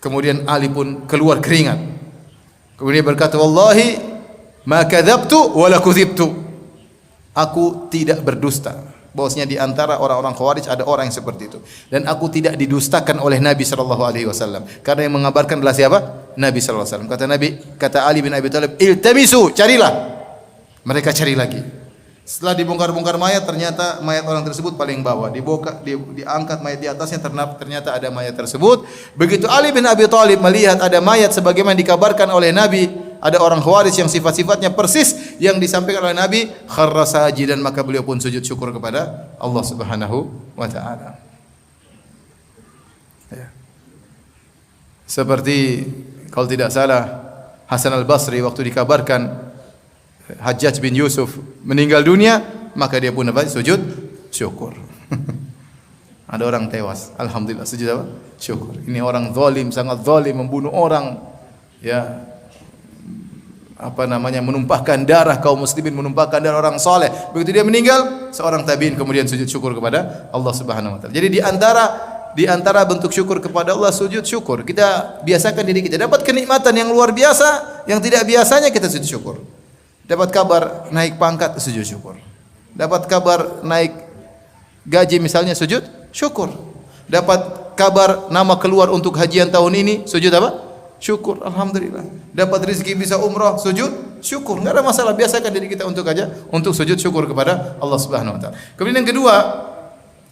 Kemudian Ali pun keluar keringat. Kemudian berkata, wallahi ma kadzabtu wa la kudzibtu. Aku tidak berdusta. Bahwasanya di antara orang-orang Khawarij ada orang yang seperti itu, dan aku tidak didustakan oleh Nabi sallallahu alaihi wasallam. Karena yang mengabarkan adalah siapa? Nabi sallallahu alaihi wasallam. Kata Ali bin Abi Thalib, iltamisu, carilah. Mereka cari lagi. Setelah dibongkar-bongkar mayat, ternyata mayat orang tersebut paling bawah. Diangkat mayat di atasnya, ternyata ada mayat tersebut. Begitu Ali bin Abi Thalib melihat ada mayat sebagaimana dikabarkan oleh Nabi, ada orang Khawarij yang sifat-sifatnya persis yang disampaikan oleh Nabi, kharra sajidan, maka beliau pun sujud syukur kepada Allah Subhanahu wa taala. Ya. Seperti kalau tidak salah Hasan Al-Basri waktu dikabarkan Hajjaj bin Yusuf meninggal dunia, maka dia pun sujud syukur. Ada orang tewas, alhamdulillah, sujud apa? Syukur. Ini orang zalim, sangat zalim, membunuh orang, ya, menumpahkan darah kaum muslimin, menumpahkan darah orang saleh. Begitu dia meninggal, seorang tabi'in kemudian sujud syukur kepada Allah Subhanahu wa taala. Jadi di antara di antara bentuk syukur kepada Allah sujud syukur. Kita biasakan diri kita dapat kenikmatan yang luar biasa, yang tidak biasanya kita sujud syukur. Dapat kabar naik pangkat sujud syukur. Dapat kabar naik gaji misalnya sujud syukur. Dapat kabar nama keluar untuk hajian tahun ini sujud apa? Syukur, alhamdulillah. Dapat rezeki bisa umrah, sujud, syukur. Enggak ada masalah, biasakan diri kita untuk sujud syukur kepada Allah Subhanahu wa taala. Kemudian yang kedua,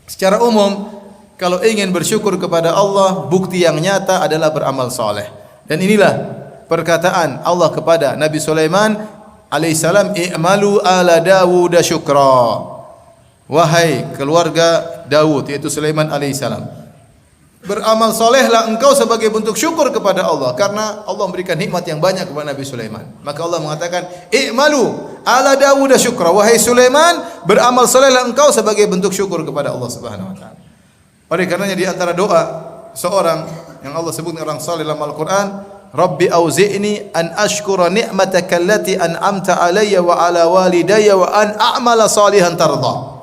secara umum kalau ingin bersyukur kepada Allah, bukti yang nyata adalah beramal saleh. Dan inilah perkataan Allah kepada Nabi Sulaiman alaihissalam, "I'malu ala Dawud syukra." Wahai keluarga Daud, yaitu Sulaiman alaihissalam, beramal solehlah engkau sebagai bentuk syukur kepada Allah, karena Allah memberikan nikmat yang banyak kepada Nabi Sulaiman. Maka Allah mengatakan, "I'malu ala Dawud syukra." Wahai Sulaiman, beramal solehlah engkau sebagai bentuk syukur kepada Allah Subhanahu wa taala. Oleh karenanya di antara doa seorang yang Allah sebut orang saleh dalam Al-Qur'an, "Rabbi auzi'ni an ashkura ni'mataka allati an'amta alayya wa ala walidayya wa an a'mala salihan tarda."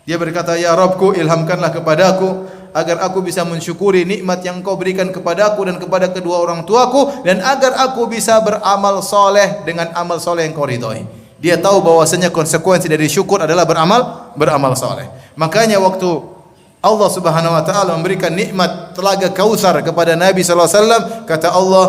Dia berkata, "Ya Rabbku, ilhamkanlah kepadaku agar aku bisa mensyukuri nikmat yang Kau berikan kepadaku dan kepada kedua orang tuaku, dan agar aku bisa beramal soleh dengan amal soleh yang Kau ridhoi." Dia tahu bahwasanya konsekuensi dari syukur adalah beramal soleh. Makanya waktu Allah Subhanahu wa taala memberikan nikmat telaga Kautsar kepada Nabi sallallahu alaihi wasallam, kata Allah,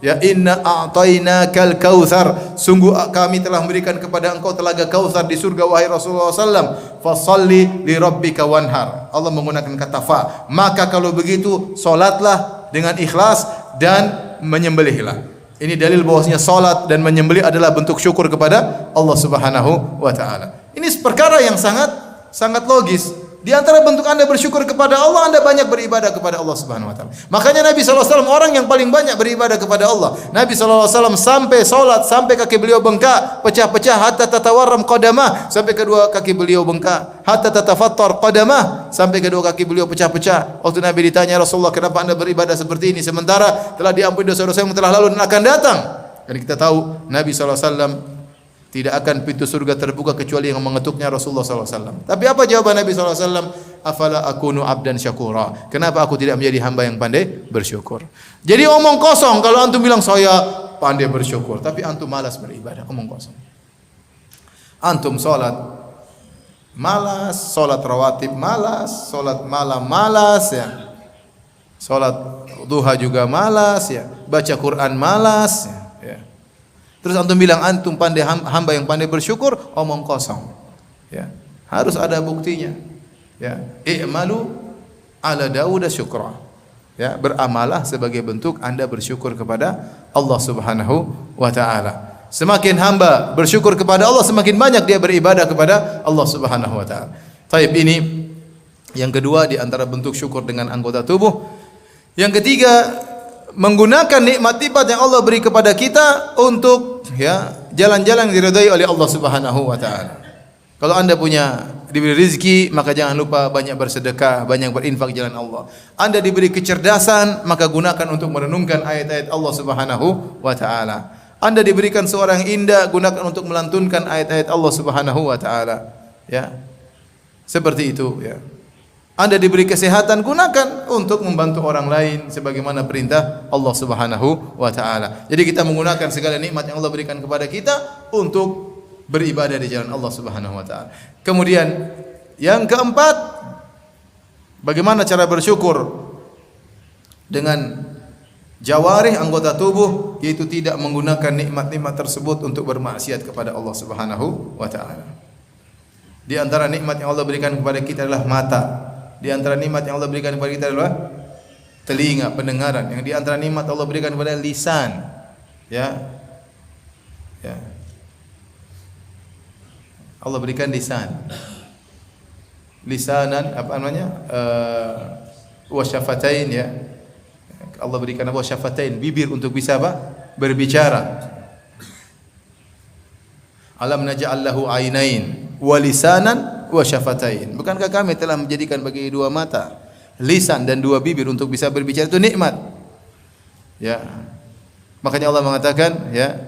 "Ya inna a'tainakal kautsar." Sungguh kami telah memberikan kepada engkau telaga Kautsar di surga wahai Rasulullah sallam. "Fashalli li rabbika wanhar." Allah menggunakan kata fa. Maka kalau begitu salatlah dengan ikhlas dan menyembelihlah. Ini dalil bahwasanya salat dan menyembelih adalah bentuk syukur kepada Allah Subhanahu wa taala. Ini perkara yang sangat logis. Di antara bentuk Anda bersyukur kepada Allah, Anda banyak beribadah kepada Allah Subhanahu wa taala. Makanya Nabi sallallahu alaihi wasallam orang yang paling banyak beribadah kepada Allah. Nabi sallallahu alaihi wasallam sampai salat sampai kaki beliau bengkak, pecah-pecah hatta tatawarram qadamah, sampai kedua kaki beliau bengkak, hatta tatafattar qadamah, sampai kedua kaki beliau pecah-pecah. Waktu Nabi ditanya, "Rasulullah, kenapa Anda beribadah seperti ini sementara telah diampuni dosa-dosa yang telah lalu dan akan datang?" Dan kita tahu Nabi sallallahu alaihi wasallam tidak akan pintu surga terbuka kecuali yang mengetuknya Rasulullah SAW. Tapi apa jawaban Nabi SAW? "Afala akunu abdan syakura." Kenapa aku tidak menjadi hamba yang pandai bersyukur? Jadi omong kosong kalau antum bilang saya pandai bersyukur, tapi antum malas beribadah, omong kosong. Antum salat malas, salat rawatib malas, salat malam malas, ya. Salat duha juga malas, ya. Baca Quran malas, ya. Terus antum bilang antum pandai hamba yang pandai bersyukur, omong kosong. Ya, harus ada buktinya. Ya, i'malu ala Dawud syukra. Ya, beramalah sebagai bentuk Anda bersyukur kepada Allah Subhanahu wa taala. Semakin hamba bersyukur kepada Allah, semakin banyak dia beribadah kepada Allah Subhanahu wa taala. Taib, ini yang kedua di antara bentuk syukur dengan anggota tubuh. Yang ketiga, menggunakan nikmat-nikmat yang Allah beri kepada kita untuk jalan-jalan yang diridai oleh Allah Subhanahu wa taala. Kalau Anda diberi rezeki, maka jangan lupa banyak bersedekah, banyak berinfak jalan Allah. Anda diberi kecerdasan, maka gunakan untuk merenungkan ayat-ayat Allah Subhanahu wa taala. Anda diberikan suara yang indah, gunakan untuk melantunkan ayat-ayat Allah Subhanahu wa taala. Ya. Seperti itu, ya. Anda diberi kesehatan, gunakan untuk membantu orang lain sebagaimana perintah Allah Subhanahu wa taala. Jadi kita menggunakan segala nikmat yang Allah berikan kepada kita untuk beribadah di jalan Allah Subhanahu wa taala. Kemudian yang keempat, bagaimana cara bersyukur dengan jawarih anggota tubuh, yaitu tidak menggunakan nikmat-nikmat tersebut untuk bermaksiat kepada Allah Subhanahu wa taala. Di antara nikmat yang Allah berikan kepada kita adalah mata. Di antara nikmat yang Allah berikan kepada kita adalah telinga, pendengaran. Yang di antara nikmat Allah berikan kepada lisan, ya. Ya. Allah berikan lisan. Lisanan apa namanya? Wa syafatain, ya. Allah berikan apa? Syafatain, bibir untuk bisa apa? Berbicara. Alam naj'al lahu ainain wa lisanan wa syafatain. Bukankah kami telah menjadikan bagi dua mata, lisan dan dua bibir untuk bisa berbicara? Itu nikmat. Ya. Makanya Allah mengatakan, ya,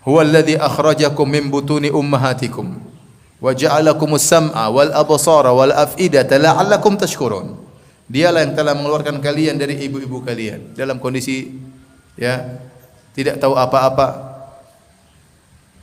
huwallazi akhrajakum min butuni ummahatikum wa ja'alakumus sam'a wal absara wal af'idata la'allakum tashkurun. Dialah yang telah mengeluarkan kalian dari ibu-ibu kalian dalam kondisi ya tidak tahu apa-apa.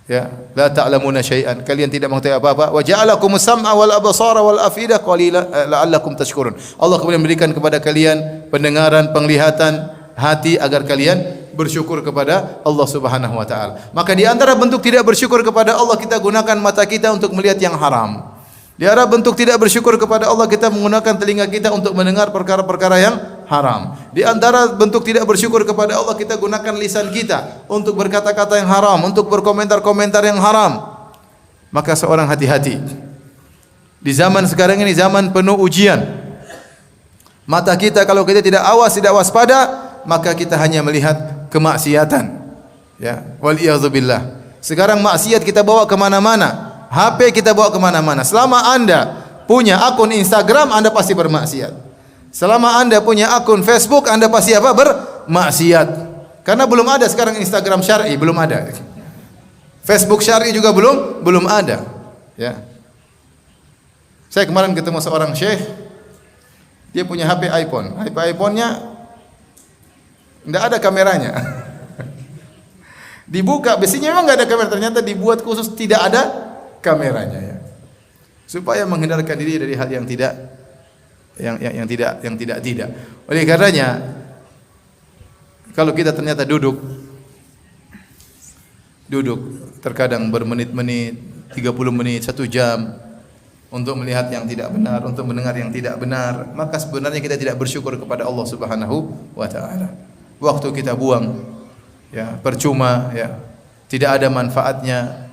Ya, la ta'lamuna syai'an. Kalian tidak mengetahui apa-apa. Wa ja'alakumus sam'a wal absara wal afidah qalilan la'allakum tashkurun. Allah kemudian memberikan kepada kalian pendengaran, penglihatan, hati agar kalian bersyukur kepada Allah Subhanahu wa taala. Maka di antara bentuk tidak bersyukur kepada Allah, kita gunakan mata kita untuk melihat yang haram. Di antara bentuk tidak bersyukur kepada Allah, kita menggunakan telinga kita untuk mendengar perkara-perkara yang haram. Di antara bentuk tidak bersyukur kepada Allah, kita gunakan lisan kita untuk berkata-kata yang haram, untuk berkomentar-komentar yang haram. Maka seorang hati-hati. Di zaman sekarang ini zaman penuh ujian. Mata kita kalau kita tidak awas, tidak waspada, maka kita hanya melihat kemaksiatan. Ya, wal iyadzubillah. Sekarang maksiat kita bawa kemana-mana. HP kita bawa kemana-mana. Selama Anda punya akun Instagram, Anda pasti bermaksiat. Selama Anda punya akun Facebook, Anda pasti apa? Bermaksiat. Karena belum ada sekarang Instagram syar'i, belum ada. Facebook syar'i juga belum ada. Ya. Saya kemarin ketemu seorang syekh, dia punya HP iPhone. HP iPhone-nya enggak ada kameranya. Dibuka, biasanya memang enggak ada kamera, ternyata dibuat khusus tidak ada kameranya ya. Supaya menghindarkan diri dari hal yang tidak tidak. Oleh karenanya kalau kita ternyata duduk terkadang bermenit-menit, 30 menit, 1 jam untuk melihat yang tidak benar, untuk mendengar yang tidak benar, maka sebenarnya kita tidak bersyukur kepada Allah Subhanahu wa taala. Waktu kita buang ya, percuma ya. Tidak ada manfaatnya.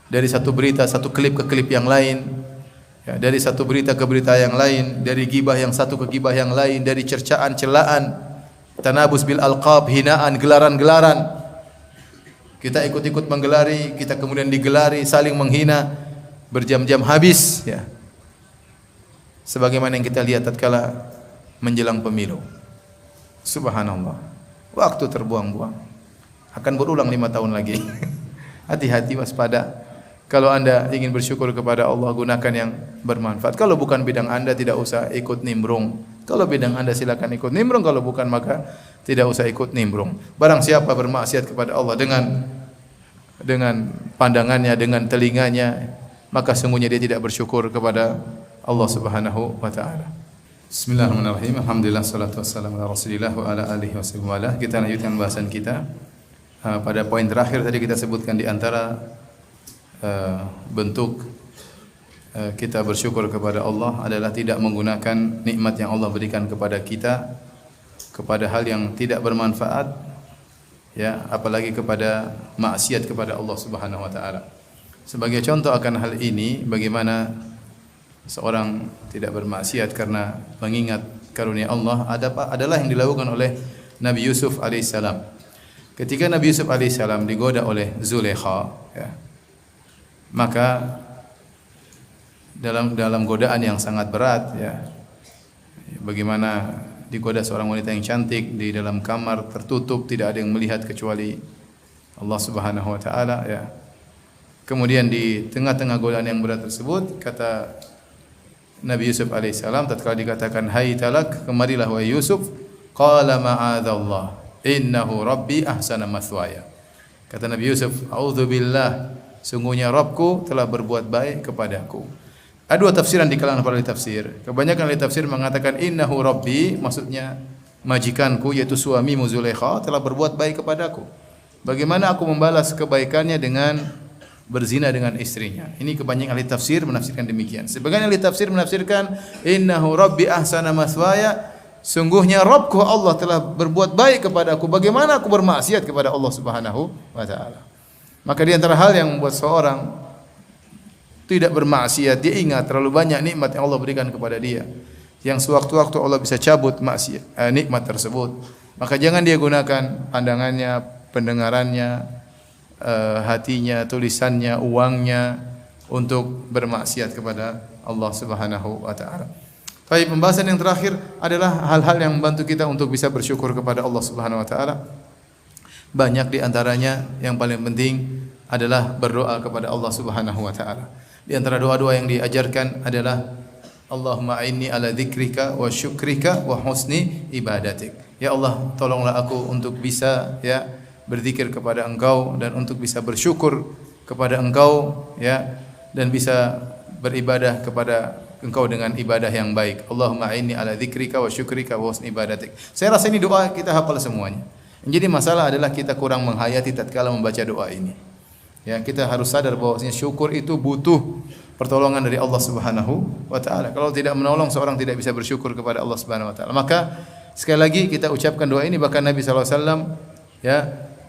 Dari satu berita, satu klip ke klip yang lain, ya, dari satu berita ke berita yang lain, dari gibah yang satu ke gibah yang lain, dari cercaan, celaan, tanabus bil alqab, hinaan, gelaran-gelaran. Kita ikut-ikut menggelari, kita kemudian digelari, saling menghina, berjam-jam habis, ya. Sebagaimana yang kita lihat tatkala menjelang pemilu. Subhanallah. Waktu terbuang-buang. Akan berulang 5 tahun lagi. Hati-hati, waspada. Kalau Anda ingin bersyukur kepada Allah, gunakan yang bermanfaat. Kalau bukan bidang Anda, tidak usah ikut nimbrung. Kalau bidang Anda, silakan ikut nimbrung. Kalau bukan, maka tidak usah ikut nimbrung. Barang siapa bermaksiat kepada Allah dengan pandangannya, dengan telinganya, maka sungguhnya dia tidak bersyukur kepada Allah Subhanahu wa taala. Bismillahirrahmanirrahim. Alhamdulillah, salatu wassalamu ala Rasulillah wa ala alihi wasallam. Kita lanjutkan bahasan kita. Pada poin terakhir tadi kita sebutkan di antara bentuk kita bersyukur kepada Allah adalah tidak menggunakan nikmat yang Allah berikan kepada kita kepada hal yang tidak bermanfaat, ya, apalagi kepada maksiat kepada Allah Subhanahu wa taala. Sebagai contoh akan hal ini, bagaimana seorang tidak bermaksiat karena mengingat karunia Allah adalah yang dilakukan oleh Nabi Yusuf alaihissalam. Ketika Nabi Yusuf alaihissalam digoda oleh Zulaikha, ya, maka dalam godaan yang sangat berat, ya, bagaimana digoda seorang wanita yang cantik di dalam kamar tertutup, tidak ada yang melihat kecuali Allah Subhanahu wa taala, ya. Kemudian di tengah-tengah godaan yang berat tersebut, kata Nabi Yusuf alaihissalam tatkala dikatakan hai talak, kemarilah wahai Yusuf, qala ma'adzallah innahu rabbi ahsana mathwaya. Kata Nabi Yusuf, a'udzubillah, sungguhnya Rabbku telah berbuat baik kepadaku. Ada dua tafsiran di kalangan para ahli tafsir. Kebanyakan ahli tafsir mengatakan innahu rabbi, maksudnya majikanku yaitu suamimu Zulaikha telah berbuat baik kepadaku. Bagaimana aku membalas kebaikannya dengan berzina dengan istrinya? Ini kebanyakan ahli tafsir menafsirkan demikian. Sebagian ahli tafsir menafsirkan innahu rabbi ahsana maswaya, sungguhnya Rabbku Allah telah berbuat baik kepadaku. Bagaimana aku bermaksiat kepada Allah Subhanahu wa taala? Maka di antara hal yang membuat seorang tidak bermaksiat, dia ingat terlalu banyak nikmat yang Allah berikan kepada dia, yang sewaktu-waktu Allah bisa cabut nikmat tersebut. Maka jangan dia gunakan pandangannya, pendengarannya, hatinya, tulisannya, uangnya untuk bermaksiat kepada Allah Subhanahu wa taala. Baik, pembahasan yang terakhir adalah hal-hal yang membantu kita untuk bisa bersyukur kepada Allah Subhanahu wa taala. Banyak di antaranya, yang paling penting adalah berdoa kepada Allah Subhanahu wa taala. Di antara doa-doa yang diajarkan adalah Allahumma a'inni ala dzikrika wa syukrika wa husni ibadatik. Ya Allah, tolonglah aku untuk bisa ya berzikir kepada Engkau dan untuk bisa bersyukur kepada Engkau ya, dan bisa beribadah kepada Engkau dengan ibadah yang baik. Allahumma a'inni ala dzikrika wa syukrika wa husni ibadatik. Saya rasa ini doa kita hafal semuanya. Yang jadi masalah adalah kita kurang menghayati tatkala membaca doa ini. Ya, kita harus sadar bahwasanya syukur itu butuh pertolongan dari Allah Subhanahu wa taala. Kalau tidak menolong, seorang tidak bisa bersyukur kepada Allah Subhanahu wa taala. Maka sekali lagi kita ucapkan doa ini, bahkan Nabi sallallahu alaihi wasallam ya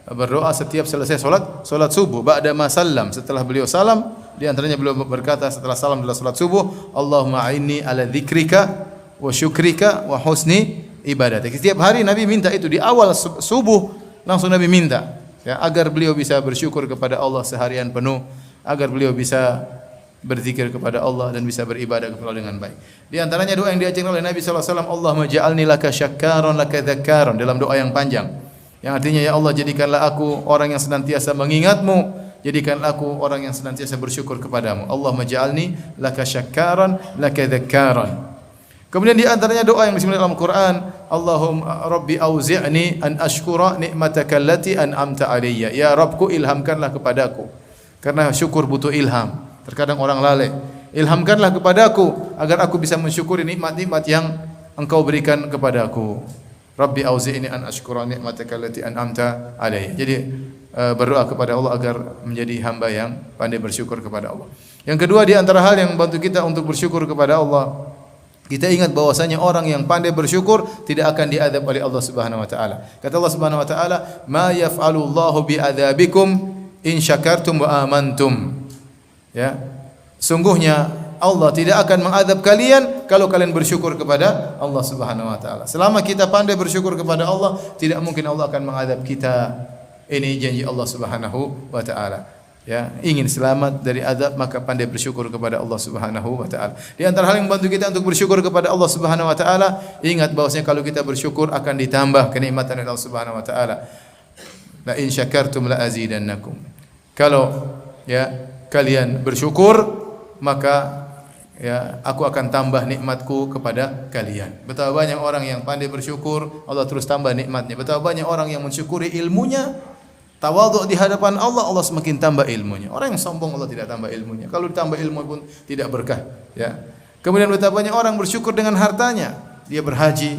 berdoa setiap selesai salat subuh. Ba'da ma sallam, setelah beliau salam, di antaranya beliau berkata setelah salam adalah salat subuh, Allahumma a'inni ala dzikrika wa syukrika wa husni ibadatik. Setiap hari Nabi minta itu di awal subuh, langsung Nabi minta ya agar beliau bisa bersyukur kepada Allah seharian penuh, agar beliau bisa berzikir kepada Allah dan bisa beribadah kepada Allah dengan baik. Di antaranya doa yang diajarkan oleh Nabi sallallahu alaihi wasallam, Allahumma ja'alni laka syakkaran laka dzakkaran, dalam doa yang panjang. Yang artinya, ya Allah, jadikanlah aku orang yang senantiasa mengingat-Mu, jadikanlah aku orang yang senantiasa bersyukur kepadamu. Allahumma ja'alni laka syakkaran laka dzakkaran. Kemudian di antaranya doa yang disebut dalam Quran, Allahumma rabbi auzi'ni an ashkura ni'mataka allati an'amta alayya. Ya Rabbku, ilhamkanlah kepadaku. Karena syukur butuh ilham. Terkadang orang lalai. Ilhamkanlah kepadaku agar aku bisa mensyukuri nikmat-nikmat yang Engkau berikan kepadaku. Rabbi auzi'ni an ashkura ni'mataka allati an'amta alayya. Jadi berdoa kepada Allah agar menjadi hamba yang pandai bersyukur kepada Allah. Yang kedua, di antara hal yang membantu kita untuk bersyukur kepada Allah, kita ingat bahwasanya orang yang pandai bersyukur tidak akan diazab oleh Allah Subhanahu wa taala. Kata Allah Subhanahu wa taala, "Ma yaf'alu Allahu bi'adzabikum in syakartum wa amantum." Ya. Sungguhnya Allah tidak akan mengadab kalian kalau kalian bersyukur kepada Allah Subhanahu wa taala. Selama kita pandai bersyukur kepada Allah, tidak mungkin Allah akan mengadab kita. Ini janji Allah Subhanahu wa taala. Ya, ingin selamat dari azab maka pandai bersyukur kepada Allah Subhanahu wa taala. Di antara hal yang membantu kita untuk bersyukur kepada Allah Subhanahu wa taala, ingat bahwasanya kalau kita bersyukur akan ditambah kenikmatan dari Allah Subhanahu wa taala. La in syakartum la azidannakum. Kalau ya kalian bersyukur, maka ya aku akan tambah nikmatku kepada kalian. Betapa banyak orang yang pandai bersyukur, Allah terus tambah nikmatnya. Betapa banyak orang yang mensyukuri ilmunya, tawadhu di hadapan Allah, Allah semakin tambah ilmunya. Orang yang sombong Allah tidak tambah ilmunya. Kalau ditambah ilmu pun tidak berkah, ya. Kemudian betapa banyak orang bersyukur dengan hartanya. Dia berhaji,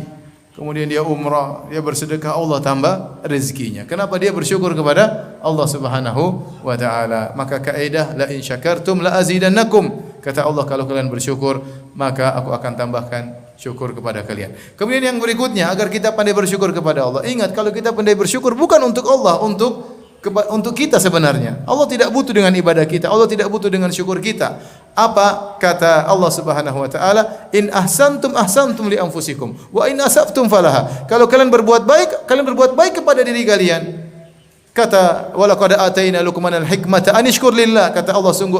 kemudian dia umrah, dia bersedekah, Allah tambah rezekinya. Kenapa? Dia bersyukur kepada Allah Subhanahu wa taala. Maka kaidah la in syakartum la azidannakum. Kata Allah, kalau kalian bersyukur, maka aku akan tambahkan syukur kepada kalian. Kemudian yang berikutnya, agar kita pandai bersyukur kepada Allah. Ingat, kalau kita pandai bersyukur bukan untuk Allah, untuk kita sebenarnya. Allah tidak butuh dengan ibadah kita, Allah tidak butuh dengan syukur kita. Apa kata Allah Subhanahu wa taala? In ahsantum ahsantum li anfusikum wa in asabtum falaha. Kalau kalian berbuat baik kepada diri kalian. Kata walaqad ataina Luqmanal hikmata an ishkur lillah. Kata Allah, sungguh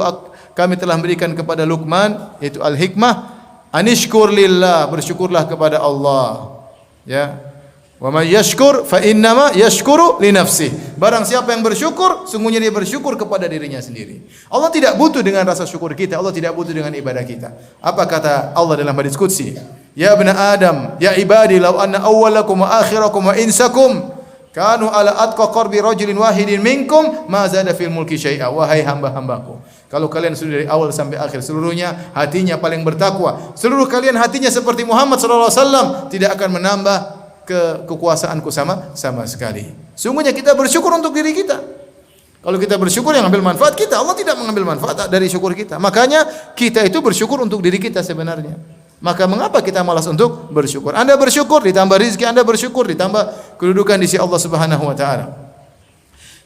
kami telah berikan kepada Luqman yaitu al-hikmah, anishkur lillah, bersyukurlah kepada Allah. Ya. Wa may yashkur fa innama yashkuru li nafsihi. Barang siapa yang bersyukur, sungguhnya dia bersyukur kepada dirinya sendiri. Allah tidak butuh dengan rasa syukur kita, Allah tidak butuh dengan ibadah kita. Apa kata Allah dalam hadis qudsi? Ya ibna Adam, ya ibadi law anna awwalakum wa akhirakum wa insakum kanu ala atqa qarbi rajulin wahidin minkum ma zada fil mulki syai'a. Wahai hamba-hambaku, kalau kalian sudah dari awal sampai akhir seluruhnya hatinya paling bertakwa, seluruh kalian hatinya seperti Muhammad sallallahu alaihi wasallam, tidak akan menambah kekuasaanku sama sekali. Sungguhnya kita bersyukur untuk diri kita. Kalau kita bersyukur yang ambil manfaat kita, Allah tidak mengambil manfaat dari syukur kita. Makanya kita itu bersyukur untuk diri kita sebenarnya. Maka mengapa kita malas untuk bersyukur? Anda bersyukur ditambah rezeki, Anda bersyukur ditambah kedudukan di sisi Allah Subhanahu wa taala.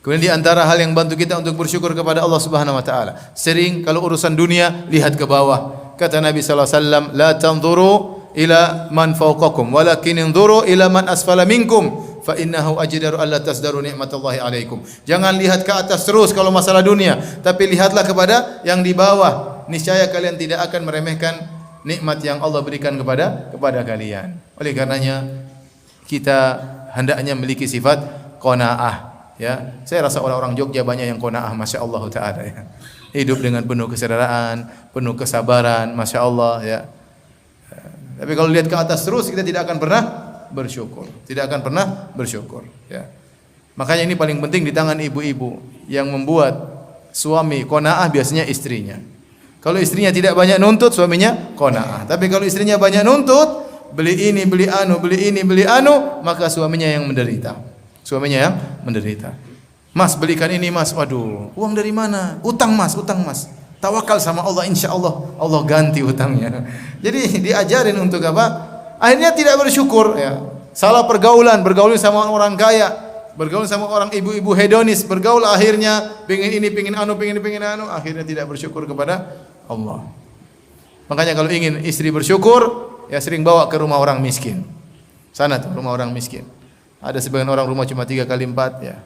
Kemudian di antara hal yang bantu kita untuk bersyukur kepada Allah Subhanahu wa taala, sering kalau urusan dunia lihat ke bawah. Kata Nabi sallallahu alaihi wasallam, la tanzuru ila man fawqakum walakin inzuru ila man asfala minkum fa innahu ajdaru alla tasdaru ni'matallahi alaikum. Jangan lihat ke atas terus kalau masalah dunia, tapi lihatlah kepada yang di bawah. Niscaya kalian tidak akan meremehkan nikmat yang Allah berikan kepada kalian. Oleh karenanya kita hendaknya memiliki sifat qanaah, ya. Saya rasa orang-orang Jogja banyak yang qanaah, masyaallah taala, ya. Hidup dengan penuh kesadaran, penuh kesabaran, masyaallah, ya. Tapi kalau lihat ke atas terus kita tidak akan pernah bersyukur. Tidak akan pernah bersyukur, ya. Makanya ini paling penting di tangan ibu-ibu yang membuat suami qanaah biasanya istrinya. Kalau istrinya tidak banyak nuntut, suaminya qanaah. Tapi kalau istrinya banyak nuntut, beli ini, beli anu, beli ini, beli anu, maka suaminya yang menderita. Suaminya yang menderita. Mas, belikan ini mas. Waduh, uang dari mana? Utang mas, utang mas. Tawakal sama Allah, insya Allah Allah ganti utangnya. Jadi diajarin untuk apa? Akhirnya tidak bersyukur, ya. Salah pergaulan, bergaul sama orang kaya, bergaul sama orang ibu-ibu hedonis, bergaul akhirnya pengen ini, pengen anu, akhirnya tidak bersyukur kepada Allah. Makanya kalau ingin istri bersyukur, ya sering bawa ke rumah orang miskin. Sana tuh rumah orang miskin. Ada sebagian orang rumah cuma 3 kali 4, ya.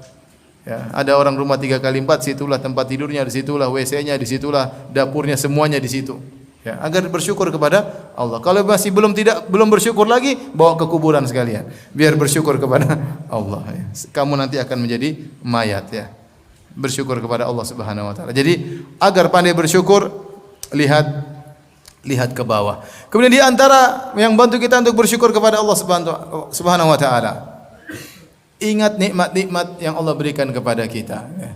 Ya, ada orang rumah 3 kali 4, situlah tempat tidurnya, di situlah WC-nya, di situlah dapurnya, semuanya di situ. Ya, agar bersyukur kepada Allah. Kalau masih belum bersyukur lagi, bawa ke kuburan sekalian. Biar bersyukur kepada Allah, ya. Kamu nanti akan menjadi mayat, ya. Bersyukur kepada Allah Subhanahu wa taala. Jadi agar pandai bersyukur, lihat ke bawah. Kemudian di antara yang bantu kita untuk bersyukur kepada Allah Subhanahu wa taala, ingat nikmat-nikmat yang Allah berikan kepada kita, ya.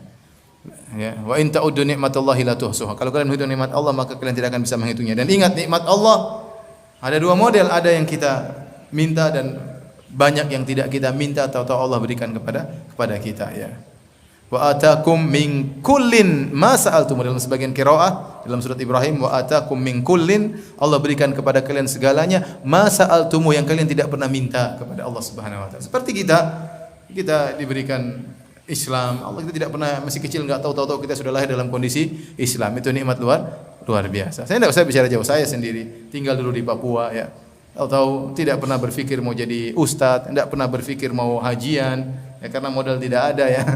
Ya, wa in ta'uddu nikmatallahi la tuhsuha. Kalau kalian menghitung nikmat Allah, maka kalian tidak akan bisa menghitungnya. Dan ingat nikmat Allah ada 2 model, ada yang kita minta dan banyak yang tidak kita minta, tahu-tahu Allah berikan kepada kita, ya. Wa atakum min kullin ma sa'altum, dalam sebagian qiraah dalam surat Ibrahim, wa atakum min kullin, Allah berikan kepada kalian segalanya, ma sa'altum, yang kalian tidak pernah minta kepada Allah Subhanahu wa taala. Seperti kita diberikan Islam, Allah kita tidak pernah, masih kecil enggak tahu kita sudah lahir dalam kondisi Islam. Itu nikmat luar biasa. Saya tidak usah bicara jauh, saya sendiri tinggal dulu di Papua, ya. Tahu-tahu tidak pernah berpikir mau jadi ustadz, tidak pernah berpikir mau hajian, ya, karena modal tidak ada, ya.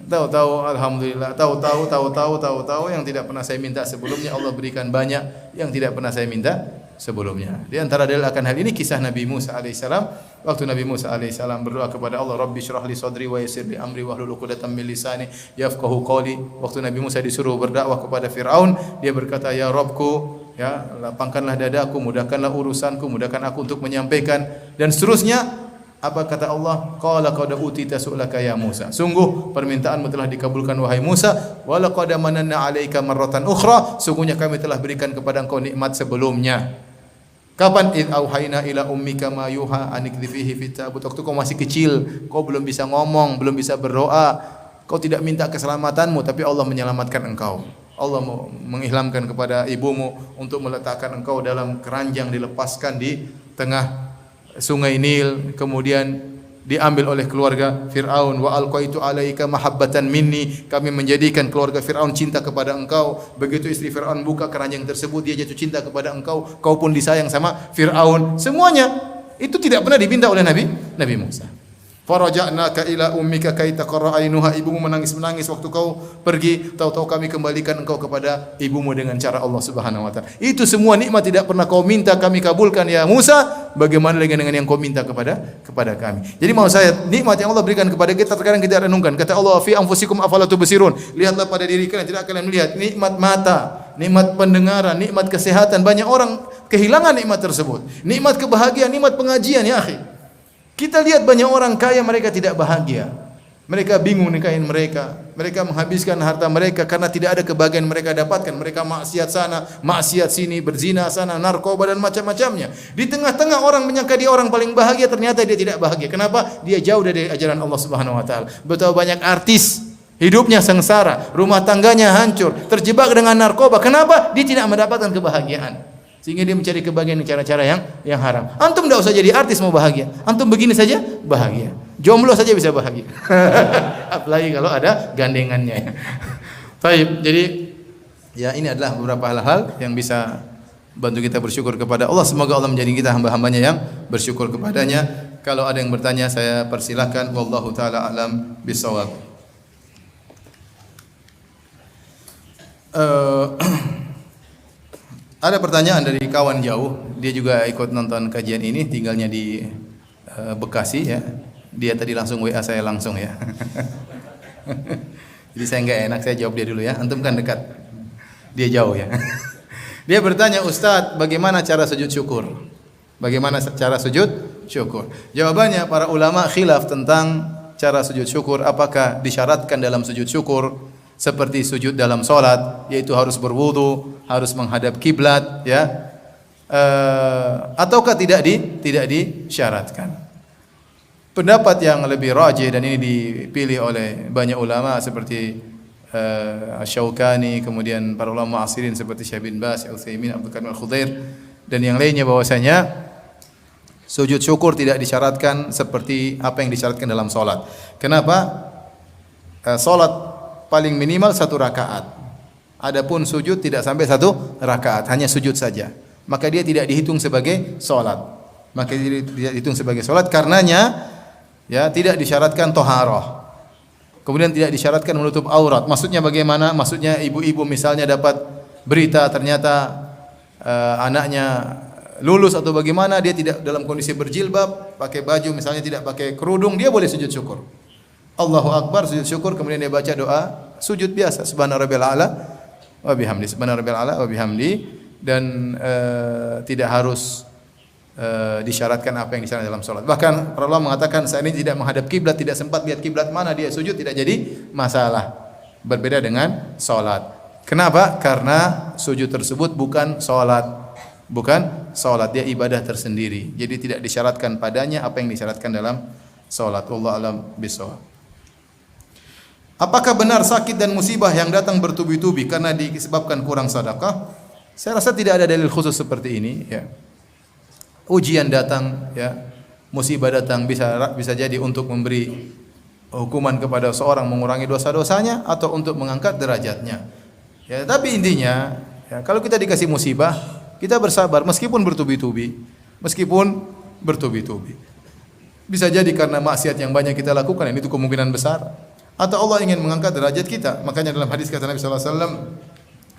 Tahu-tahu alhamdulillah, tahu-tahu yang tidak pernah saya minta sebelumnya Allah berikan banyak yang tidak pernah saya minta sebelumnya. Di antara dalil akan hal ini kisah Nabi Musa alaihissalam. Waktu Nabi Musa alaihissalam berdoa kepada Allah, Rabbi syrah li sadri wa yassir li amri wahlul 'uqdatam min lisani yafqahu qawli. Waktu Nabi Musa disuruh berdakwah kepada Firaun, dia berkata, ya Rabbku, ya, lapangkanlah dadaku, mudahkanlah urusanku, mudahkan aku untuk menyampaikan, dan seterusnya. Apa kata Allah? Qala qad utita su'laka ya Musa. Sungguh permintaanmu telah dikabulkan wahai Musa. Wa laqad mananna 'alaika marratan ukhra. Sungguhnya kami telah berikan kepada engkau nikmat sebelumnya. Kapan? Id auhayna ila ummika ma yuha anikdhifihi fit tabut. Waktu kau masih kecil, kau belum bisa ngomong, belum bisa berdoa, kau tidak minta keselamatanmu, tapi Allah menyelamatkan engkau. Allah mengilhamkan kepada ibumu untuk meletakkan engkau dalam keranjang, dilepaskan di tengah Sungai Nil, kemudian diambil oleh keluarga Fir'aun. Wa alqaitu 'alaika mahabbatan minni, kami menjadikan keluarga Fir'aun cinta kepada engkau. Begitu istri Fir'aun buka keranjang tersebut, dia jatuh cinta kepada engkau, kau pun disayang sama Fir'aun. Semuanya itu tidak pernah diminta oleh Nabi Musa. Faraja'naka ila ummika kay taqarra ainuha, ibumu menangis-menangis waktu kau pergi, tahu-tahu kami kembalikan engkau kepada ibumu dengan cara Allah Subhanahu wa taala. Itu semua nikmat tidak pernah kau minta, kami kabulkan ya Musa. Bagaimana lagi dengan yang kau minta kepada kami? Jadi mau saya, nikmat yang Allah berikan kepada kita terkadang kita renungkan. Kata Allah, fi anfusikum afala tubsirun. Lihatlah pada diri kalian, tidak kalian melihat nikmat mata, nikmat pendengaran, nikmat kesehatan. Banyak orang kehilangan nikmat tersebut. Nikmat kebahagiaan, nikmat pengajian, ya akhi. Kita lihat banyak orang kaya, mereka tidak bahagia. Mereka bingung nikahin mereka. Mereka menghabiskan harta mereka karena tidak ada kebahagiaan mereka dapatkan. Mereka maksiat sana, maksiat sini, berzina sana, narkoba dan macam-macamnya. Di tengah-tengah orang menyangka dia orang paling bahagia, ternyata dia tidak bahagia. Kenapa? Dia jauh dari ajaran Allah Subhanahu wa taala. Betapa banyak artis hidupnya sengsara, rumah tangganya hancur, terjebak dengan narkoba. Kenapa? Dia tidak mendapatkan kebahagiaan. Sehingga dia mencari kebahagiaan dengan cara-cara yang haram. Antum tidak usah jadi artis mau bahagia. Antum begini saja bahagia. Jomblo saja bisa bahagia. Apalagi kalau ada gandengannya. Baik, jadi ya ini adalah beberapa hal-hal yang bisa bantu kita bersyukur kepada Allah. Semoga Allah menjadi kita hamba-hambanya yang bersyukur kepadanya. Kalau ada yang bertanya, saya persilahkan. Wallahu taala alam bisawab. Ada pertanyaan dari kawan jauh, dia juga ikut nonton kajian ini, tinggalnya di Bekasi, ya. Dia tadi langsung WA saya langsung, ya. Jadi saya nggak enak, saya jawab dia dulu, ya. Antum kan dekat, dia jauh, ya. Dia bertanya, Ustadz, bagaimana cara sujud syukur? Bagaimana cara sujud syukur? Jawabannya para ulama khilaf tentang cara sujud syukur, apakah disyaratkan dalam sujud syukur seperti sujud dalam salat, yaitu harus berwudu, harus menghadap kiblat, ya. Ataukah tidak disyaratkan. Pendapat yang lebih rajih dan ini dipilih oleh banyak ulama seperti Asy-Syaukani, kemudian para ulama asirin seperti Syekh bin Baz, Utsaimin, Abdul Karim Al-Khudair dan yang lainnya, bahwasanya sujud syukur tidak disyaratkan seperti apa yang disyaratkan dalam salat. Kenapa? Salat paling minimal 1 rakaat. Adapun sujud tidak sampai 1 rakaat, hanya sujud saja. Maka dia tidak dihitung sebagai salat. Maka dia tidak dihitung sebagai salat karenanya ya tidak disyaratkan thaharah. Kemudian tidak disyaratkan menutup aurat. Maksudnya bagaimana? Maksudnya ibu-ibu misalnya dapat berita ternyata anaknya lulus atau bagaimana, dia tidak dalam kondisi berjilbab, pakai baju misalnya tidak pakai kerudung, dia boleh sujud syukur. Allahu Akbar, sujud syukur, kemudian dia baca doa sujud biasa, subhana rabbil a'la wa bihamdi, subhana rabbil a'la wa bihamdi, dan tidak harus disyaratkan apa yang disyaratkan dalam salat. Bahkan para ulama mengatakan saat ini tidak menghadap kiblat, tidak sempat lihat kiblat mana dia sujud, tidak jadi masalah. Berbeda dengan salat. Kenapa? Karena sujud tersebut bukan salat. Bukan salat, dia ibadah tersendiri. Jadi tidak disyaratkan padanya apa yang disyaratkan dalam salat. Wallahu a'lam bishawab. Apakah benar sakit dan musibah yang datang bertubi-tubi karena disebabkan kurang sedekah? Saya rasa tidak ada dalil khusus seperti ini, ya. Ujian datang, ya, musibah datang bisa jadi untuk memberi hukuman kepada seorang, mengurangi dosa-dosanya atau untuk mengangkat derajatnya. Ya, tapi intinya, ya, kalau kita dikasih musibah, kita bersabar meskipun bertubi-tubi, Bisa jadi karena maksiat yang banyak kita lakukan, ini itu kemungkinan besar. Atau Allah ingin mengangkat derajat kita. Makanya dalam hadis kata Nabi sallallahu alaihi wasallam,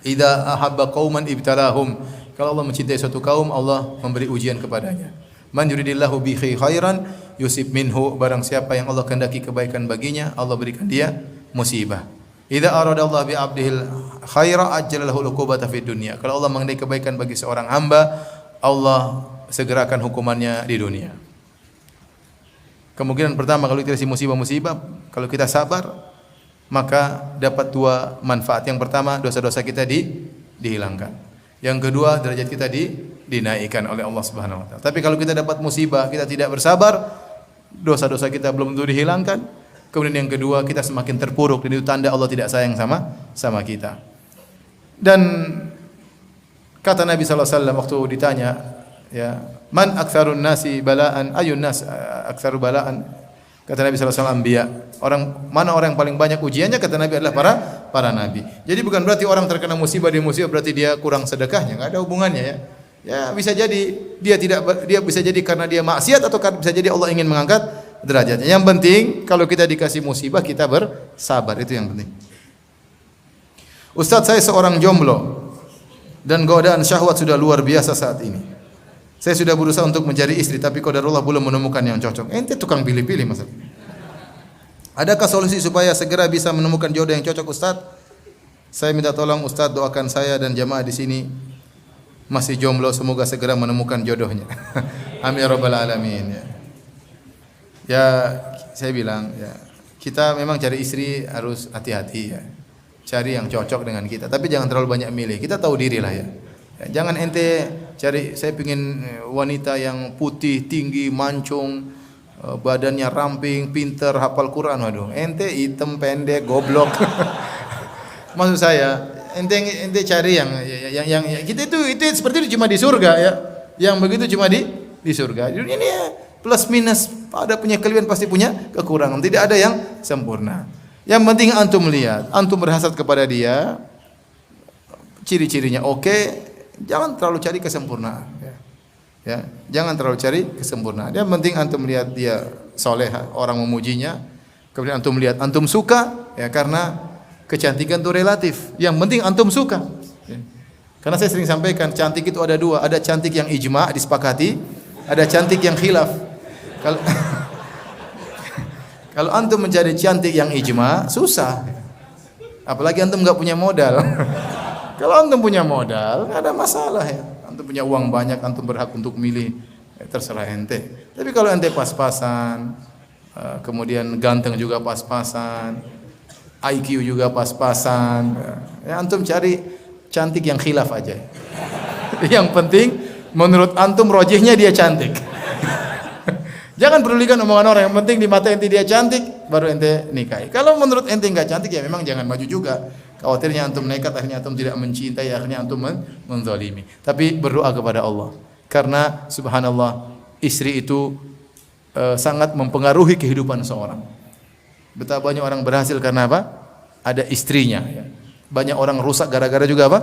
"Idza ahabba qauman ibtalahum." Kalau Allah mencintai suatu kaum, Allah memberi ujian kepadanya. Man yuridillahu bihi khairan yusib minhu, barang siapa yang Allah kehendaki kebaikan baginya, Allah berikan dia musibah. Idza aradallahu bi 'abdihil khaira ajjalahu al-uqubata fid dunya. Kalau Allah mengendaki kebaikan bagi seorang hamba, Allah segerakan hukumannya di dunia. Kemungkinan pertama kalau kita dikasih musibah-musibah, kalau kita sabar, maka dapat 2 manfaat. Yang pertama, dosa-dosa kita dihilangkan. Yang kedua, derajat kita dinaikkan oleh Allah Subhanahu wa taala. Tapi kalau kita dapat musibah, kita tidak bersabar, dosa-dosa kita belum tentu dihilangkan. Kemudian yang kedua, kita semakin terpuruk, dan itu tanda Allah tidak sayang sama kita. Dan kata Nabi sallallahu alaihi wasallam waktu ditanya, ya, man aktsarun nasi bala'an, ayun nas aktsaru bala'an? Kata Nabi sallallahu alaihi wasallam, anbiya. Mana orang yang paling banyak ujiannya? Kata Nabi adalah para nabi. Jadi bukan berarti orang terkena musibah di musibah berarti dia kurang sedekahnya, enggak ada hubungannya, ya. Ya, bisa jadi dia bisa jadi karena dia maksiat atau bisa jadi Allah ingin mengangkat derajatnya. Yang penting kalau kita dikasih musibah kita bersabar, itu yang penting. Ustaz, saya seorang jomblo dan godaan syahwat sudah luar biasa saat ini. Saya sudah berusaha untuk mencari istri, tapi qadarullah belum menemukan yang cocok. Ente tukang pilih-pilih Mas. Adakah solusi supaya segera bisa menemukan jodoh yang cocok, Ustaz? Saya minta tolong Ustaz doakan saya dan jamaah di sini masih jomblo, semoga segera menemukan jodohnya. Amin ya rabbal alamin. Ya, saya bilang, ya, kita memang cari istri harus hati-hati, ya. Cari yang cocok dengan kita, tapi jangan terlalu banyak milih. Kita tahu diri lah, ya. Ya, jangan ente cari, saya pingin wanita yang putih, tinggi, mancung, badannya ramping, pinter, hafal Quran. Waduh, ente hitam, pendek, goblok. Maksud saya, ente cari yang kita itu seperti itu cuma di surga, ya. Yang begitu cuma di surga. Di dunia ini ya, plus minus, ada punya kelebihan pasti punya kekurangan. Tidak ada yang sempurna. Yang penting antum lihat, antum berhasrat kepada dia, ciri-cirinya oke. Jangan terlalu cari kesempurnaan, ya. Ya, jangan terlalu cari kesempurnaan. Yang penting antum lihat dia soleh, orang memujinya. Kemudian antum lihat, antum suka, ya, karena kecantikan itu relatif. Yang penting antum suka. Ya. Karena saya sering sampaikan, cantik itu ada 2, ada cantik yang ijma disepakati, ada cantik yang khilaf. Kalau antum mencari cantik yang ijma susah. Apalagi antum enggak punya modal. Kalau antum punya modal, enggak ada masalah, ya. Antum punya uang banyak, antum berhak untuk milih terserah ente. Tapi kalau ente pas-pasan, kemudian ganteng juga pas-pasan, IQ juga pas-pasan, ya antum cari cantik yang khilaf aja. Yang penting menurut antum rojihnya dia cantik. Jangan pedulikan omongan orang, yang penting di mata ente dia cantik, baru ente nikahi. Kalau menurut ente enggak cantik, ya memang jangan maju juga. Khawatirnya antum nekat, akhirnya antum tidak mencintai, akhirnya antum menzalimi. Tapi berdoa kepada Allah. Karena subhanallah, istri itu sangat mempengaruhi kehidupan seorang. Betapa banyak orang berhasil karena apa? Ada istrinya. Banyak orang rusak gara-gara juga apa?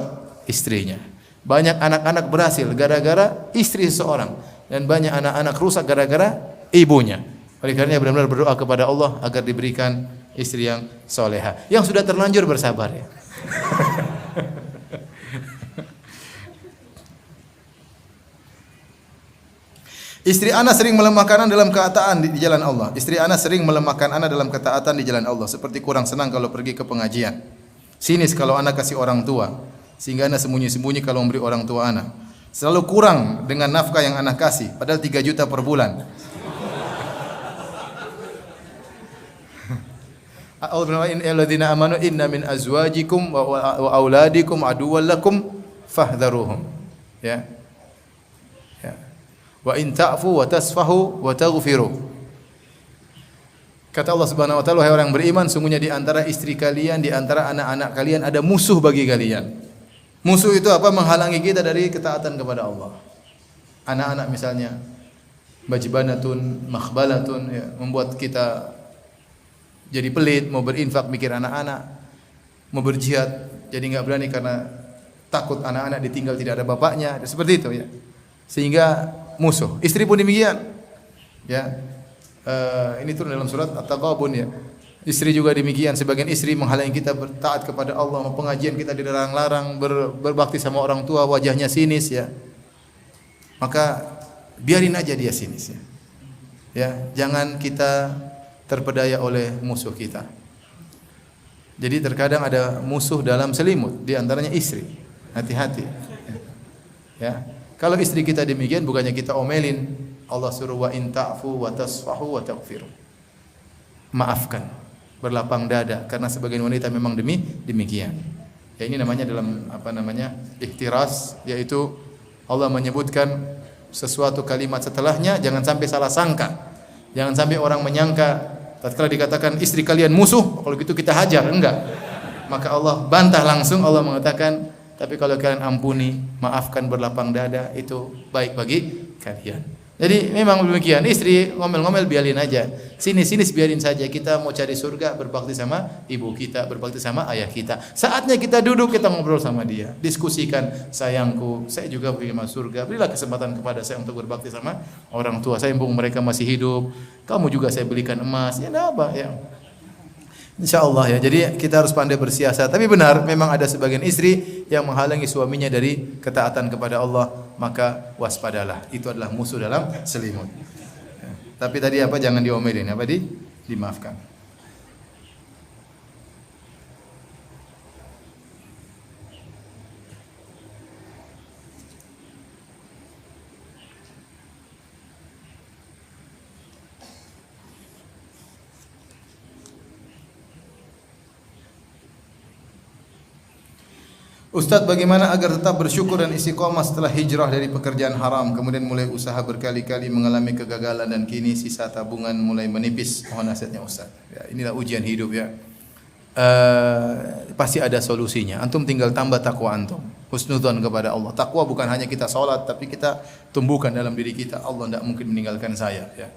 Istrinya. Banyak anak-anak berhasil gara-gara istri seseorang. Dan banyak anak-anak rusak gara-gara ibunya. Oleh karena benar-benar berdoa kepada Allah agar diberikan istri yang soleha. Yang sudah terlanjur bersabar ya. Istri ana sering melemahkan ana dalam ketaatan di jalan Allah. Istri ana sering melemahkan ana dalam ketaatan di jalan Allah. Seperti kurang senang kalau pergi ke pengajian. Sinis kalau ana kasih orang tua. Sehingga ana sembunyi-sembunyi kalau memberi orang tua ana. Selalu kurang dengan nafkah yang ana kasih. Padahal 3 juta per bulan. Alladzina amanu inna min azwajikum wa auladikum aduwwan lakum fahdharuhum. Ya. Ya. Wa in ta'fu wa tasfahu wa taghfiru. Kata Allah Subhanahu wa taala, wahai orang beriman, sungguhnya di antara istri kalian, di antara anak-anak kalian ada musuh bagi kalian. Musuh itu apa? Menghalangi kita dari ketaatan kepada Allah. Anak-anak misalnya majbanatun, makhbalatun, ya, membuat kita jadi pelit, mau berinfak mikir anak-anak, mau berjihad jadi enggak berani karena takut anak-anak ditinggal tidak ada bapaknya, seperti itu ya. Sehingga musuh. Istri pun demikian. Ya. Ini turun dalam surat At-Taghabun ya. Istri juga demikian, sebagian istri menghalangi kita bertaat kepada Allah, pengajian kita dilarang-larang, berbakti sama orang tua wajahnya sinis ya. Maka biarin aja dia sinis ya. Ya, jangan kita terpedaya oleh musuh kita. Jadi terkadang ada musuh dalam selimut, di antaranya istri. Hati-hati. Ya. Kalau istri kita demikian, bukannya kita omelin, Allah suruh wa in ta'fu wa tasfahu wa taghfiru. Maafkan, berlapang dada, karena sebagian wanita memang demikian. Ya, ini namanya dalam iktiras, yaitu Allah menyebutkan sesuatu kalimat setelahnya jangan sampai salah sangka. Jangan sampai orang menyangka tatkala dikatakan istri kalian musuh, kalau gitu kita hajar, enggak. Maka Allah bantah langsung, Allah mengatakan, tapi kalau kalian ampuni, maafkan, berlapang dada, itu baik bagi kalian. Jadi memang demikian, istri ngomel-ngomel biarin aja. Sini biarin saja, kita mau cari surga, berbakti sama ibu kita, berbakti sama ayah kita. Saatnya kita duduk, kita ngobrol sama dia, diskusikan, sayangku, saya juga ingin masuk surga, berilah kesempatan kepada saya untuk berbakti sama orang tua saya, mumpung mereka masih hidup. Kamu juga saya belikan emas, ya enggak apa ya. InsyaAllah ya, jadi kita harus pandai bersiasat. Tapi benar, memang ada sebagian istri yang menghalangi suaminya dari ketaatan kepada Allah, maka waspadalah. Itu adalah musuh dalam selimut. Ya. Tapi tadi apa? Jangan diomelin, apa dimaafkan. Ustaz, bagaimana agar tetap bersyukur dan istiqomah setelah hijrah dari pekerjaan haram, kemudian mulai usaha berkali-kali mengalami kegagalan dan kini sisa tabungan mulai menipis? Mohon nasihatnya Ustaz. Ya, inilah ujian hidup ya. Pasti ada solusinya. Antum tinggal tambah takwa antum. Husnudzon kepada Allah. Takwa bukan hanya kita salat, tapi kita tumbuhkan dalam diri kita. Allah tidak mungkin meninggalkan saya. Ya.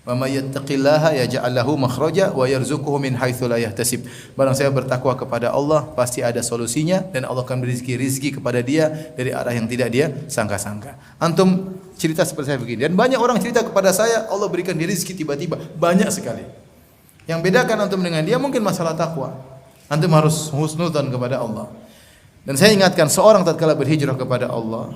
Wa may yattaqillaha yaj'al lahu makhraja wa yarzuquhu min haitsu la yahtasib. Barang saya bertakwa kepada Allah, pasti ada solusinya dan Allah akan beri rezeki kepada dia dari arah yang tidak dia sangka-sangka. Antum cerita seperti saya begini, dan banyak orang cerita kepada saya, Allah berikan dia rezeki tiba-tiba, banyak sekali. Yang bedakan antum dengan dia mungkin masalah takwa. Antum harus husnudzon kepada Allah. Dan saya ingatkan, seorang tatkala berhijrah kepada Allah,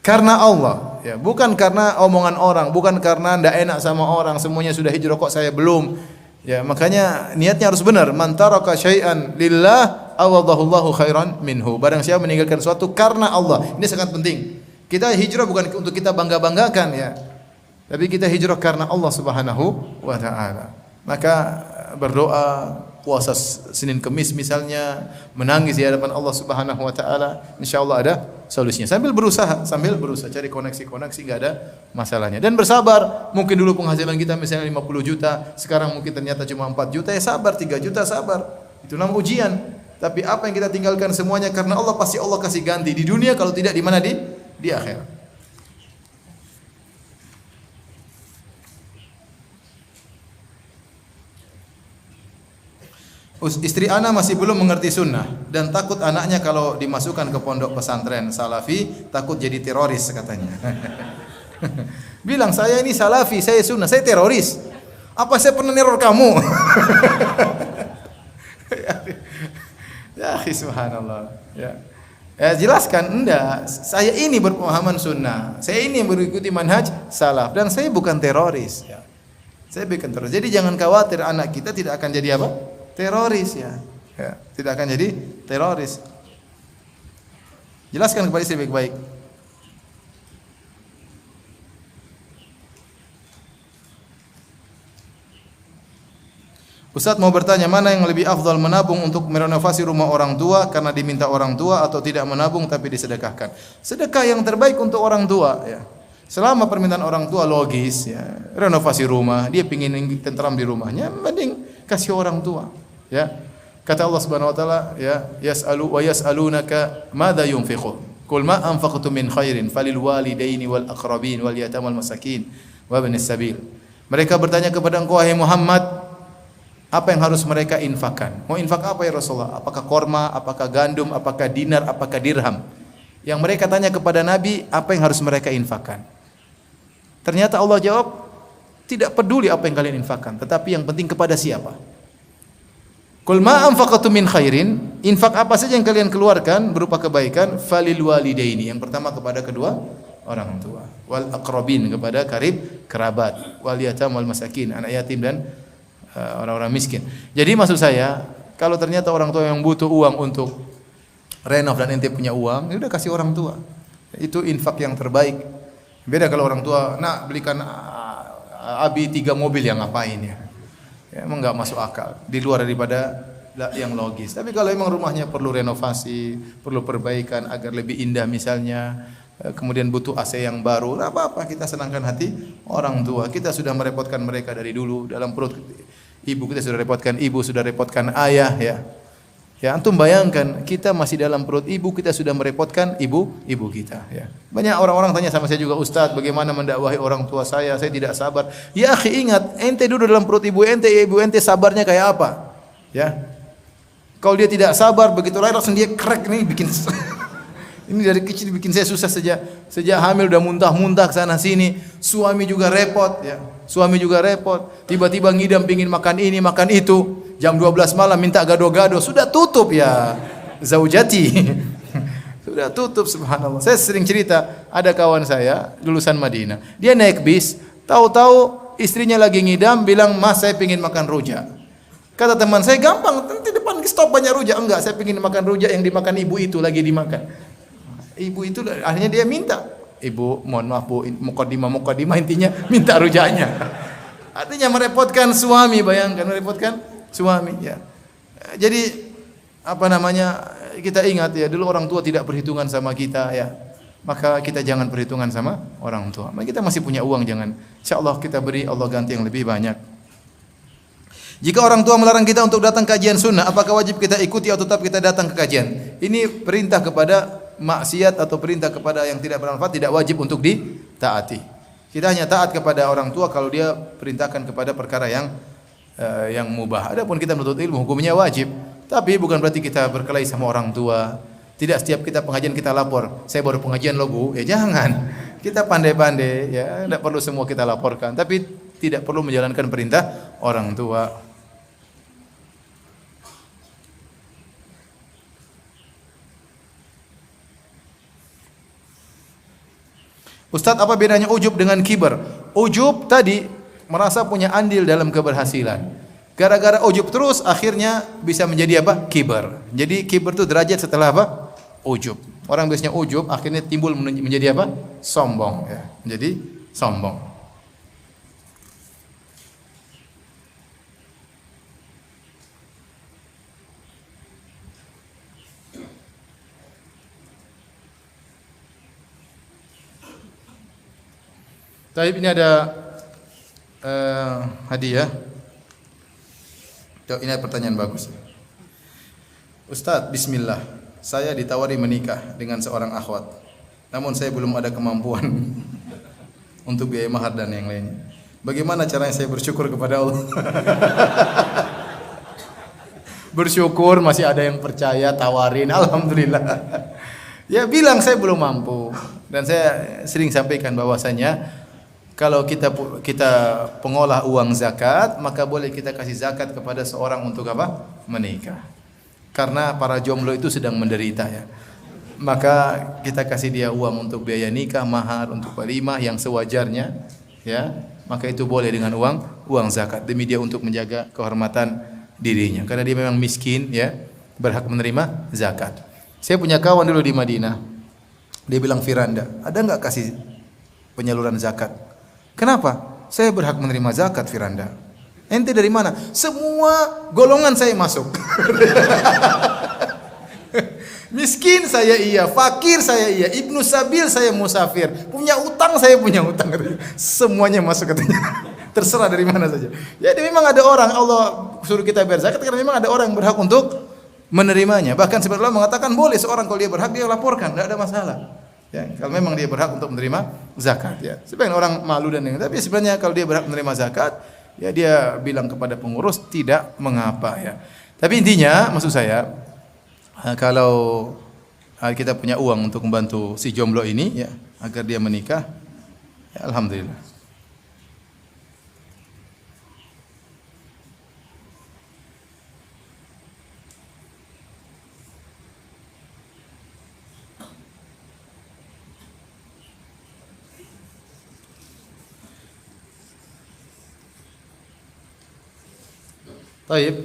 karena Allah, ya, bukan karena omongan orang, bukan karena ndak enak sama orang, semuanya sudah hijrah kok saya belum. Ya, makanya niatnya harus benar. Man taraka syai'an lillah awadahullahu khairan minhu. Barang siapa meninggalkan sesuatu karena Allah. Ini sangat penting. Kita hijrah bukan untuk kita bangga-banggakan ya. Tapi kita hijrah karena Allah Subhanahu wa taala. Maka berdoa, puasa Senin Kemis misalnya, menangis di hadapan Allah Subhanahu wa taala, insyaallah ada solusinya. Sambil berusaha cari koneksi-koneksi, enggak ada masalahnya. Dan bersabar. Mungkin dulu penghasilan kita misalnya 50 juta, sekarang mungkin ternyata cuma 4 juta, ya sabar, 3 juta sabar. Itu namanya ujian. Tapi apa yang kita tinggalkan semuanya karena Allah, pasti Allah kasih ganti di dunia, kalau tidak di mana, di akhirat. Istri ana masih belum mengerti sunnah dan takut anaknya kalau dimasukkan ke pondok pesantren salafi takut jadi teroris katanya. Bilang, saya ini salafi, saya sunnah, saya teroris. Apa saya pernah neror kamu? Ya, subhanallah. Ya. Jelaskan, enggak. Saya ini berpemahaman sunnah. Saya ini yang berikuti manhaj salaf dan saya bukan teroris. Ya. Saya bukan teroris. Jadi jangan khawatir, anak kita tidak akan jadi apa? Teroris ya. Tidak akan jadi teroris. Jelaskan kepada istri baik-baik. Ustaz mau bertanya, mana yang lebih afdal, menabung untuk merenovasi rumah orang tua karena diminta orang tua, atau tidak menabung tapi disedekahkan? Sedekah yang terbaik untuk orang tua ya. Selama permintaan orang tua logis ya, renovasi rumah, dia pingin tentram di rumahnya, mending kasih orang tua. Ya, kata Allah Subhanahu wa taala, ya, yas'alunaka madza yunfiqun. Qul ma anfaqtum min khairin falil walidaini wal aqrabin wal yatamal masakin wa ibnis sabil. Mereka bertanya kepada engkau wahai Muhammad, apa yang harus mereka infakkan? Mau infak apa ya Rasulullah? Apakah korma, apakah gandum, apakah dinar, apakah dirham? Yang mereka tanya kepada Nabi, apa yang harus mereka infakkan? Ternyata Allah jawab, tidak peduli apa yang kalian infakkan, tetapi yang penting kepada siapa? Qul ma anfaqtum min khairin, infak apa saja yang kalian keluarkan berupa kebaikan, falil walidaini, yang pertama kepada kedua orang tua, wal aqrabin, kepada karib kerabat, wal yatam wal masakin, anak yatim dan orang-orang miskin. Jadi maksud saya, kalau ternyata orang tua yang butuh uang untuk renov dan ente punya uang, ya udah kasih orang tua. Itu infak yang terbaik. Beda kalau orang tua, nak belikan Abi 3 mobil, yang ngapain ya? Ya, emang nggak masuk akal, di luar daripada yang logis. Tapi kalau emang rumahnya perlu renovasi, perlu perbaikan agar lebih indah misalnya, kemudian butuh AC yang baru, nggak apa-apa, kita senangkan hati orang tua. Kita sudah merepotkan mereka dari dulu, dalam perut ibu kita sudah repotkan ibu, sudah repotkan ayah ya. Ya, antum bayangkan, kita masih dalam perut ibu, kita sudah merepotkan ibu kita ya. Banyak orang-orang tanya sama saya juga, Ustaz, bagaimana mendakwahi orang tua saya tidak sabar. Ya akhi, ingat, ente dulu dalam perut ibu ente sabarnya kayak apa? Ya. Kalau dia tidak sabar, begitu lahir langsung dia krek nih, bikin ini dari kecil bikin saya susah, sejak hamil udah muntah-muntah ke sana sini. Suami juga repot ya. Tiba-tiba ngidam pingin makan ini, makan itu. Jam 12 malam minta gado-gado, sudah tutup ya zaujati. Sudah tutup, subhanallah. Saya sering cerita, ada kawan saya lulusan Madinah. Dia naik bis, tahu-tahu istrinya lagi ngidam, bilang, "Mas, saya pingin makan rujak." Kata teman saya, "Gampang, nanti depan stop banyak rujak." "Enggak, saya pingin makan rujak yang dimakan ibu itu, lagi dimakan." Ibu itu akhirnya dia minta, "Ibu, mohon maaf Bu, mukadimah intinya minta rujaknya." Artinya merepotkan suami, bayangkan, merepotkan suami ya. Jadi kita ingat ya, dulu orang tua tidak perhitungan sama kita ya. Maka kita jangan perhitungan sama orang tua. Maka kita masih punya uang, jangan. Insyaallah kita beri, Allah ganti yang lebih banyak. Jika orang tua melarang kita untuk datang kajian sunnah, apakah wajib kita ikuti atau tetap kita datang ke kajian? Ini perintah kepada maksiat atau perintah kepada yang tidak bermanfaat, tidak wajib untuk ditaati. Kita hanya taat kepada orang tua kalau dia perintahkan kepada perkara yang mubah. Adapun kita menuntut ilmu, hukumnya wajib. Tapi bukan berarti kita berkelahi sama orang tua. Tidak setiap kita pengajian kita lapor, "Saya baru pengajian loh Bu." Ya jangan. Kita pandai-pandai ya, tidak perlu semua kita laporkan, tapi tidak perlu menjalankan perintah orang tua. Ustaz, apa bedanya ujub dengan kibar? Ujub tadi merasa punya andil dalam keberhasilan. Gara-gara ujub terus akhirnya bisa menjadi apa? Kibar. Jadi kibar itu derajat setelah apa? Ujub. Orang biasanya ujub akhirnya timbul menjadi apa? Sombong ya. Menjadi sombong. Taib, ini ada hadiah. Ini pertanyaan bagus. Ustadz, bismillah. Saya ditawari menikah dengan seorang akhwat. Namun saya belum ada kemampuan untuk biaya mahar dan yang lainnya. Bagaimana caranya saya bersyukur kepada Allah? Bersyukur masih ada yang percaya, tawarin, alhamdulillah. Ya bilang saya belum mampu. Dan saya sering sampaikan bahwasanya kalau kita pengolah uang zakat, maka boleh kita kasih zakat kepada seorang untuk apa? Menikah. Karena para jomblo itu sedang menderita ya. Maka kita kasih dia uang untuk biaya nikah, mahar, untuk walimah yang sewajarnya ya. Maka itu boleh dengan uang zakat demi dia untuk menjaga kehormatan dirinya. Karena dia memang miskin ya, berhak menerima zakat. Saya punya kawan dulu di Madinah. Dia bilang, "Firanda, ada enggak kasih penyaluran zakat?" Kenapa? Saya berhak menerima zakat, Firanda. Ente dari mana? Semua golongan saya masuk. Miskin saya iya, fakir saya iya, ibnu sabil saya musafir, punya utang saya punya utang. Semuanya masuk katanya. Terserah dari mana saja. Jadi memang ada orang Allah suruh kita bayar zakat karena memang ada orang yang berhak untuk menerimanya. Bahkan sebenarnya mengatakan boleh seorang kalau dia berhak dia laporkan, tidak ada masalah. Ya, kalau memang dia berhak untuk menerima zakat ya. Sebagian orang malu dan yang tapi sebenarnya kalau dia berhak menerima zakat, ya dia bilang kepada pengurus tidak mengapa ya. Tapi intinya maksud saya kalau kita punya uang untuk membantu si jomblo ini ya agar dia menikah, ya alhamdulillah. Baik,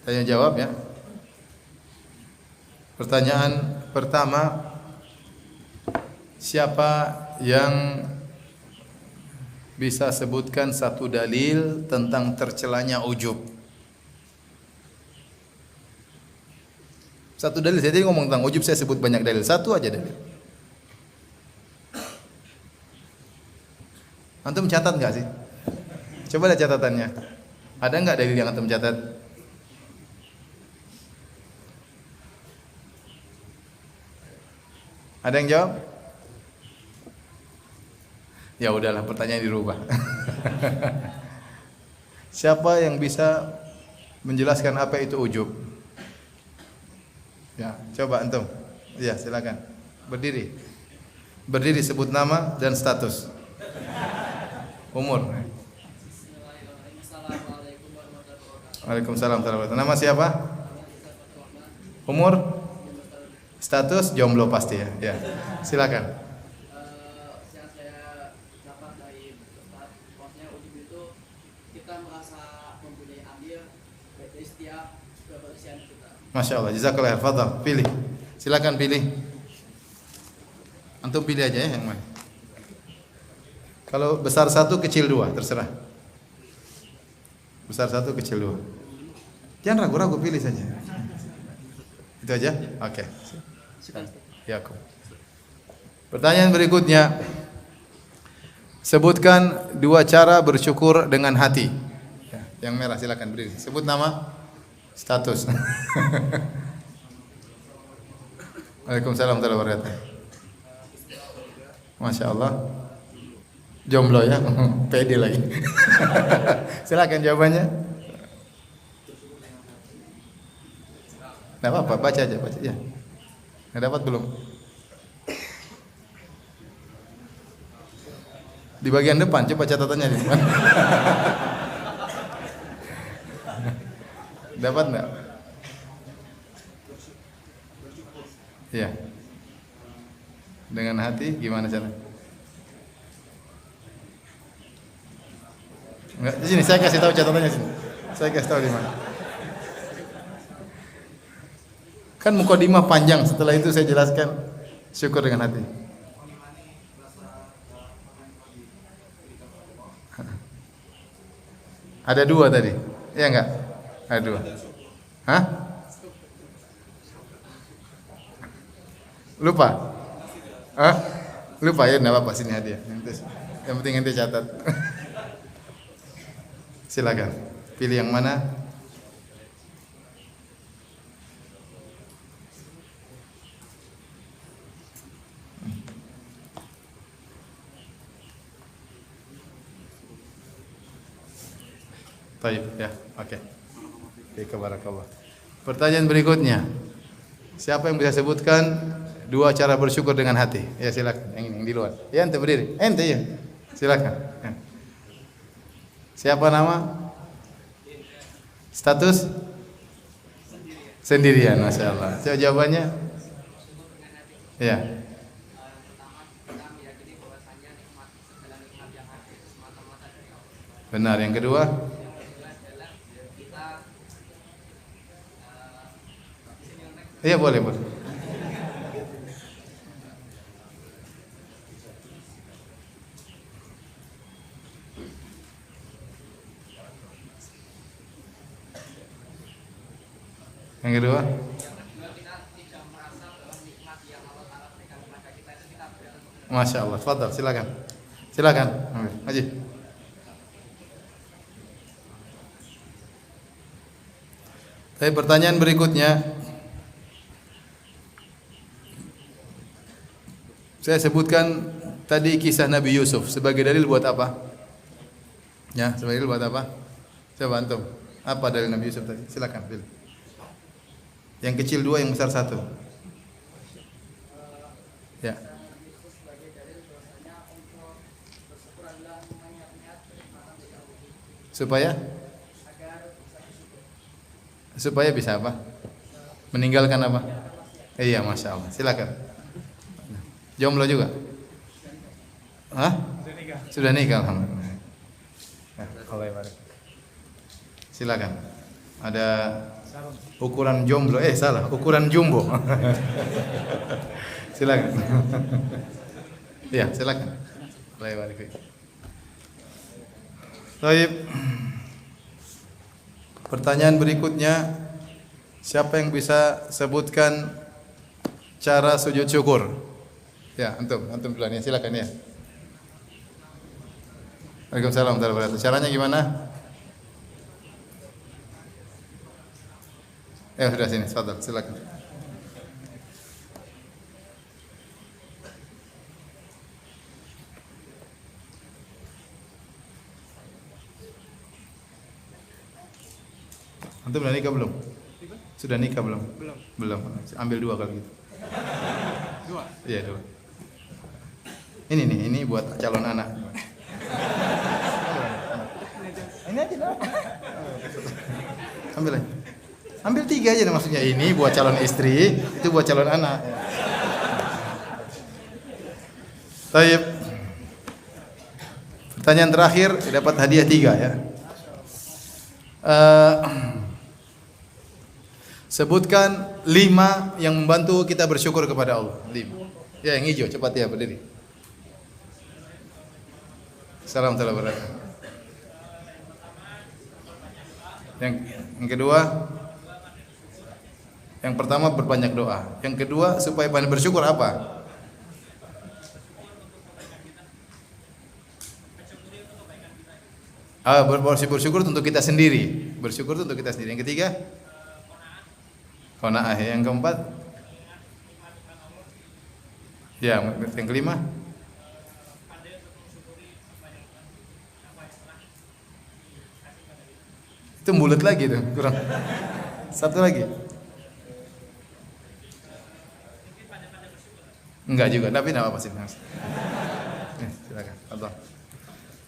tanya jawab ya. Pertanyaan pertama, siapa yang bisa sebutkan satu dalil tentang tercelanya ujub? Satu dalil, saya tadi ngomong tentang ujub, saya sebut banyak dalil. Satu aja dalil. Antum catat nggak sih? Coba lihat catatannya. Ada nggak dalil yang antum catat? Ada yang jawab? Ya udahlah, pertanyaan dirubah. Siapa yang bisa menjelaskan apa itu ujub? Ya, coba antum. Ya, silakan. Berdiri. Berdiri, sebut nama dan status. Umur. Waalaikumsalam warahmatullahi wabarakatuh. Nama siapa? Umur? Status jomblo pasti ya. Ya. Silakan. Yang saya dapat dari Ustaz, maksudnya ujub itu kita merasa mempunyai andil dari setiap kebersihan kita. Masya Allah. Jazakallah khair. Fadhal. Pilih. Silakan pilih. Antum pilih aja ya yang mana. Kalau besar satu, kecil dua, terserah. Besar satu, kecil dua. Jangan ragu-ragu, pilih saja. Itu aja? Oke. Ya, aku. Pertanyaan berikutnya. Sebutkan dua cara bersyukur dengan hati. Ya, yang merah silakan berdiri. Sebut nama, status. Waalaikumsalam warahmatullahi wabarakatuh. Masya Allah. Jomblo ya, pede lagi. Silakan jawabannya. Tidak apa-apa, baca aja, baca ya. Nggak dapat belum? Di bagian depan, coba catatannya di depan. Dapat nggak? Iya. Dengan hati gimana cara? Enggak, di sini saya kasih tahu catatannya sini. Saya kasih tahu di mana. Kan mukadimah panjang, setelah itu saya jelaskan syukur dengan hati. Ada dua tadi, iya enggak? Ada dua. Hah? Lupa? Hah? Lupa ya, enggak apa-apa, sini hadiah. Yang penting ente catat. Silakan. Pilih yang mana? Baik, ya, oke. Oke, barakallah. Pertanyaan berikutnya. Siapa yang bisa sebutkan dua cara bersyukur dengan hati? Ya, silakan. Yang ini, yang di luar. Ya, ente berdiri. Ente ya. Silakan. Ya. Siapa nama? Status? Sendirian, Masya Allah. Coba jawabannya? Ya. Benar. Yang kedua? Iya, boleh. Yang kedua? Masya Allah. Fadal, silakan. Silakan. Haji. Tapi pertanyaan berikutnya, saya sebutkan tadi kisah Nabi Yusuf sebagai dalil buat apa? Ya, sebagai dalil buat apa? Coba antum. Apa dalil Nabi Yusuf tadi? Silakan pilih. Yang kecil 2, yang besar 1. Ya. Supaya bisa apa? Meninggalkan apa? Iya, Masya Allah. Silakan. Jomblo juga? Hah? Sudah nikah, alhamdulillah. Silakan. Ada ukuran jomblo, salah, ukuran jumbo. Silakan. Iya, silakan. Baik. Pertanyaan berikutnya, siapa yang bisa sebutkan cara sujud syukur? Ya, antum duluan ya, silakan ya. Waalaikumsalam warahmatullahi wabarakatuh. Caranya gimana? Sudah sini, silakan. Antum sudah nikah belum? Sudah nikah belum? Belum. Ambil 2 kalau gitu. 2? Iya, 2. Ini buat calon anak. Ini aja dah. Ambil aja. Ambil 3 aja maksudnya. Ini buat calon istri, itu buat calon anak. Baik. Pertanyaan terakhir, dapat hadiah 3 ya. Sebutkan 5 yang membantu kita bersyukur kepada Allah. 5. Ya, yang hijau, cepat ya, berdiri. Assalamualaikum warahmatullahi wabarakatuh. Yang kedua, yang pertama berbanyak doa. Yang kedua, supaya pandai bersyukur apa? Bersyukur untuk kita sendiri. Bersyukur untuk kita sendiri. Yang ketiga, qanaah. Yang keempat, ya, yang kelima, itu mulut lagi tuh, kurang. Satu lagi. Enggak juga, tapi enggak apa-apa sih. Silakan. Allah.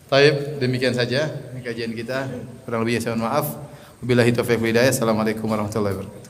Baik, demikian saja kajian kita. Kurang lebihnya saya mohon maaf. Wabillahi taufiq wal hidayah. Assalamualaikum warahmatullahi wabarakatuh.